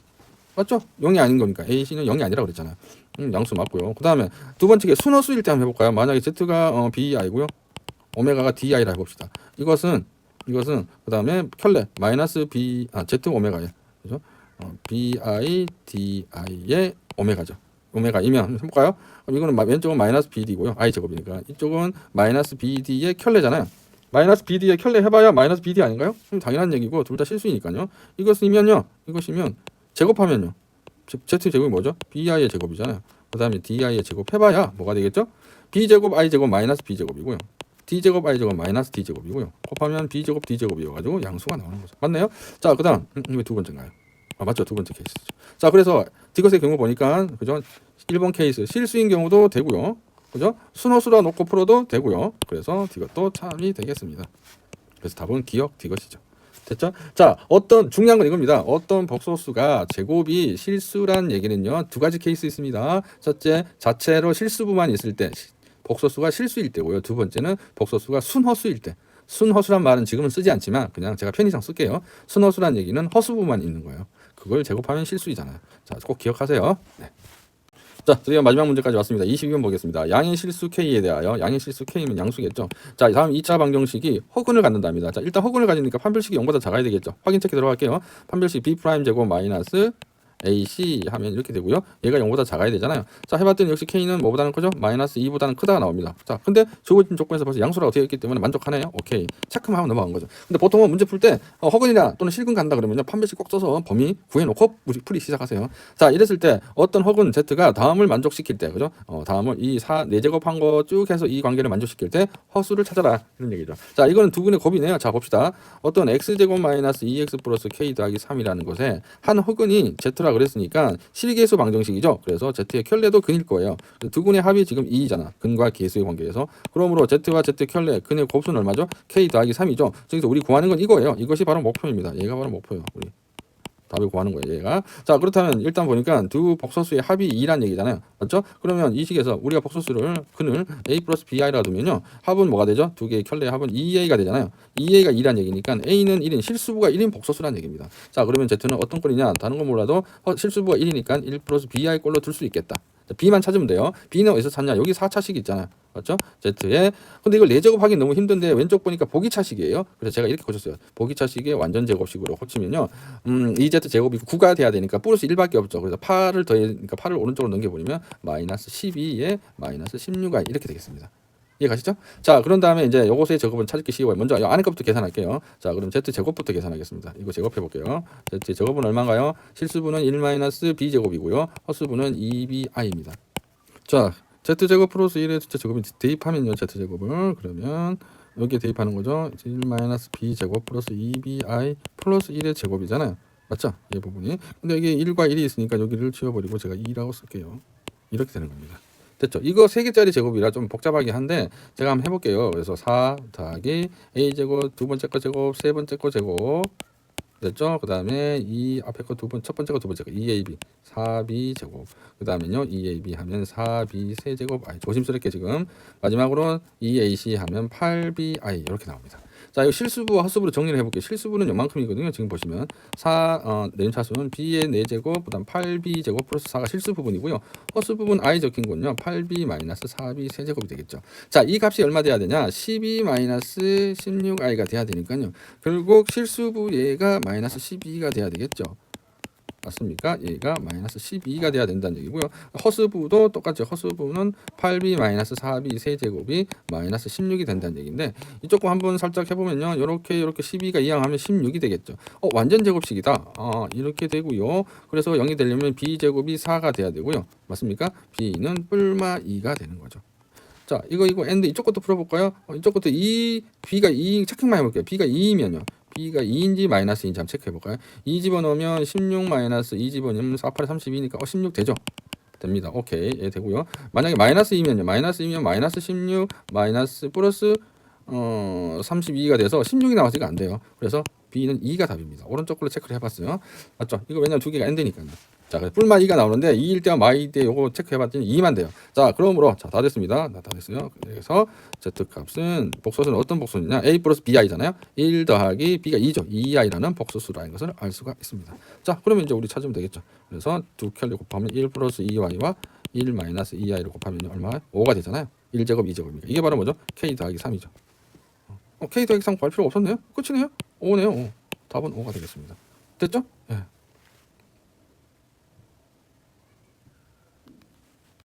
맞죠? 0이 아닌 거니까 AC는 0이 아니라 그랬잖아요. 양수 맞고요. 그 다음에 두 번째 순호수일 때 한번 해볼까요? 만약에 Z가 BI고요. 오메가가 DI라 해봅시다. 이것은 그 다음에 켤레 마이너스 Z 오메가예요. 그죠? BI DI의 오메가죠. 오메가이면 해볼까요? 그럼 이거는 왼쪽은 마이너스 BD고요. I 제곱이니까 이쪽은 마이너스 BD의 켤레잖아요. 마이너스 BD의 켤레 해봐야 마이너스 BD 아닌가요? 당연한 얘기고 둘 다 실수이니까요. 이것이면 제곱하면요. Z 제곱이 뭐죠? BI의 제곱이잖아요. 그 다음에 DI의 제곱 해봐야 뭐가 되겠죠? B 제곱 I 제곱 마이너스 B 제곱이고요. D제곱 I제곱 마이너스 D제곱이고요. 곱하면 B제곱 D제곱이어가지고 양수가 나오는 거죠. 맞나요? 자, 그 다음 이게 두 번째인가요? 맞죠. 두 번째 케이스죠. 자, 그래서 디귿의 경우 보니까 그죠? 1번 케이스 실수인 경우도 되고요. 그죠? 순호수라 놓고 풀어도 되고요. 그래서 디귿도 참이 되겠습니다. 그래서 답은 기억 디귿이죠. 됐죠? 자, 중요한 건 이겁니다. 어떤 복소수가 제곱이 실수란 얘기는요. 두 가지 케이스 있습니다. 첫째, 자체로 실수부만 있을 때 복소수가 실수일 때고요. 두 번째는 복소수가 순허수일 때. 순허수란 말은 지금은 쓰지 않지만 그냥 제가 편의상 쓸게요. 순허수란 얘기는 허수부만 있는 거예요. 그걸 제곱하면 실수이잖아요. 자, 꼭 기억하세요. 네. 자, 드디어 마지막 문제까지 왔습니다. 22번 보겠습니다. 양의 실수 K에 대하여 양의 실수 K면 양수겠죠. 자, 다음 2차 방정식이 허근을 갖는답니다. 자, 일단 허근을 가지니까 판별식이 0보다 작아야 되겠죠. 확인 체크 들어갈게요. 판별식 B 프라임 제곱 마이너스 AC 하면 이렇게 되고요. 얘가 0보다 작아야 되잖아요. 자, 해봤더니 역시 K는 뭐보다는 크죠? 마이너스 2보다는 크다가 나옵니다. 자, 근데 주어진 조건에서 벌써 양수라고 되어 있기 때문에 만족하네요. 오케이. 체크만 하고 넘어간 거죠. 근데 보통은 문제 풀 때 허근이나 또는 실근 간다 그러면요. 판별식 꼭 써서 범위 구해놓고 풀이 시작하세요. 자, 이랬을 때 어떤 허근 Z가 다음을 만족시킬 때, 그죠? 다음을 이 4제곱한 거 쭉 해서 이 관계를 만족시킬 때 허수를 찾아라. 이런 얘기죠. 자, 이거는 두 분의 곱이네요. 자, 봅시다. 어떤 X제곱 마이너스 2X 플러스 K 더하기 3이라는 것에 한 허근이 Z라 그랬으니까 실계수 방정식이죠. 그래서 Z의 켤레도 근일 거예요. 두 군의 합이 지금 2잖아. 근과 계수의 관계에서. 그러므로 Z와 Z 켤레 근의 곱수는 얼마죠? K 더하기 3이죠. 그래서 우리 구하는 건 이거예요. 이것이 바로 목표입니다. 얘가 바로 목표예요. 우리 답을 구하는 거예요. 얘가. 자, 그렇다면 일단 보니까 두 복소수의 합이 2란 얘기잖아요. 맞죠? 그러면 이 식에서 우리가 복소수를 근을 A 플러스 BI라 두면요. 합은 뭐가 되죠? 두 개의 켤레의 합은 2A가 되잖아요. 2A가 2란 얘기니까 A는 1인 실수부가 1인 복소수란 얘기입니다. 자, 그러면 Z는 어떤 꼴이냐? 다른 건 몰라도 실수부가 1이니까 1 플러스 BI 꼴로 둘 수 있겠다. B만 찾으면 돼요. B는 어디서 찾냐? 여기 4차식 있잖아요. 맞죠? Z에. 근데 이걸 4제곱하기 너무 힘든데 왼쪽 보니까 보기차식이에요. 그래서 제가 이렇게 고쳤어요. 보기차식의 완전 제곱식으로 고치면요. 이 Z 제곱이 9가 돼야 되니까 플러스 1밖에 없죠. 그래서 8을 그러니까 8을 오른쪽으로 넘겨버리면 마이너스 12에 마이너스 16i 이렇게 되겠습니다. 이해가시죠? 자, 그런 다음에 이제 요것의 제곱은 찾기 쉬워요. 먼저 이 안에 것부터 계산할게요. 자, 그럼 Z 제곱부터 계산하겠습니다. 이거 제곱해 볼게요. Z 제곱은 얼마인가요? 실수분은 1 마이너스 B 제곱이고요. 허수분은 2BI입니다. 자, Z 제곱 플러스 1의 Z 제곱이 대입하면요. Z 제곱을 그러면 여기에 대입하는 거죠. 1 마이너스 B 제곱 플러스 2BI 플러스 1의 제곱이잖아요. 맞죠? 이 부분이. 근데 이게 1과 1이 있으니까 여기를 지워버리고 제가 2라고 쓸게요. 이렇게 되는 겁니다. 됐죠? 이거 3개짜리 제곱이라 좀 복잡하긴 한데 제가 한번 해볼게요. 그래서 4 더하기 a제곱, 두 번째 거 제곱, 세 번째 거 제곱, 됐죠? 그 다음에 이 앞에 거 첫 번째 거 두 번째 거 2ab 4b 제곱, 그 다음에요 2ab 하면 4b 세제곱 i, 조심스럽게 지금 마지막으로 2ac 하면 8bi 이렇게 나옵니다. 자, 이 실수부와 헛수부로 정리를 해볼게요. 실수부는 요만큼이거든요. 지금 보시면 내림차수는 b의 4제곱, 그 다음 8b 제곱 플러스 4가 실수 부분이고요. 헛수 부분 i 적힌 건요 8b 마이너스 4b 세제곱이 되겠죠. 자, 이 값이 얼마 돼야 되냐? 12 마이너스 16i가 돼야 되니까요. 결국 실수부 얘가 마이너스 12가 돼야 되겠죠. 맞습니까? 얘가 마이너스 12가 돼야 된다는 얘기고요. 허수부도 똑같죠. 허수부는 8b 마이너스 4b 세제곱이 마이너스 16이 된다는 얘기인데 이쪽 거 한번 살짝 해보면요. 이렇게 12가 이항하면 16이 되겠죠. 완전 제곱식이다. 이렇게 되고요. 그래서 0이 되려면 b 제곱이 4가 돼야 되고요. 맞습니까? b는 뿔마 2가 되는 거죠. 자, 이거 and 이쪽 것도 풀어볼까요? 이쪽 것도 b가 2 체크만 해볼게요. b가 2이면요. b가 2인지 마이너스인지 한번 체크해볼까요? 2 집어넣으면 16 마이너스 2 집어넣으면 4, 8, 32니까 16 되죠? 됩니다. 오케이. 예, 되고요. 만약에 마이너스이면요. 마이너스이면 마이너스 16 마이너스 플러스 32가 돼서 16이 나와서가 안 돼요. 그래서 b는 2가 답입니다. 오른쪽 걸로 체크를 해봤어요. 맞죠? 이거 왜냐면 두 개가 n드니까요. 자, 그래서 뿔마 2가 나오는데 2일 때와 마이 때 요거 체크해봤더니 2만 돼요. 자, 그러므로 다 됐습니다. 다 됐어요. 그래서 z 값은 복소수는 어떤 복소수냐? a 플러스 bi잖아요. 1 더하기 b가 2죠. 2i라는 복소수라는 것을 알 수가 있습니다. 자, 그러면 이제 우리 찾으면 되겠죠. 그래서 두 켤레 곱하면 1 플러스 2y와 1 마이너스 2i를 곱하면 얼마? 5가 되잖아요. 1제곱 2제곱이니까 이게 바로 뭐죠? k 더하기 3이죠. k 더하기 3 구할 필요 없었네요. 끝이네요. 5네요. 답은 5가 되겠습니다. 됐죠? 예.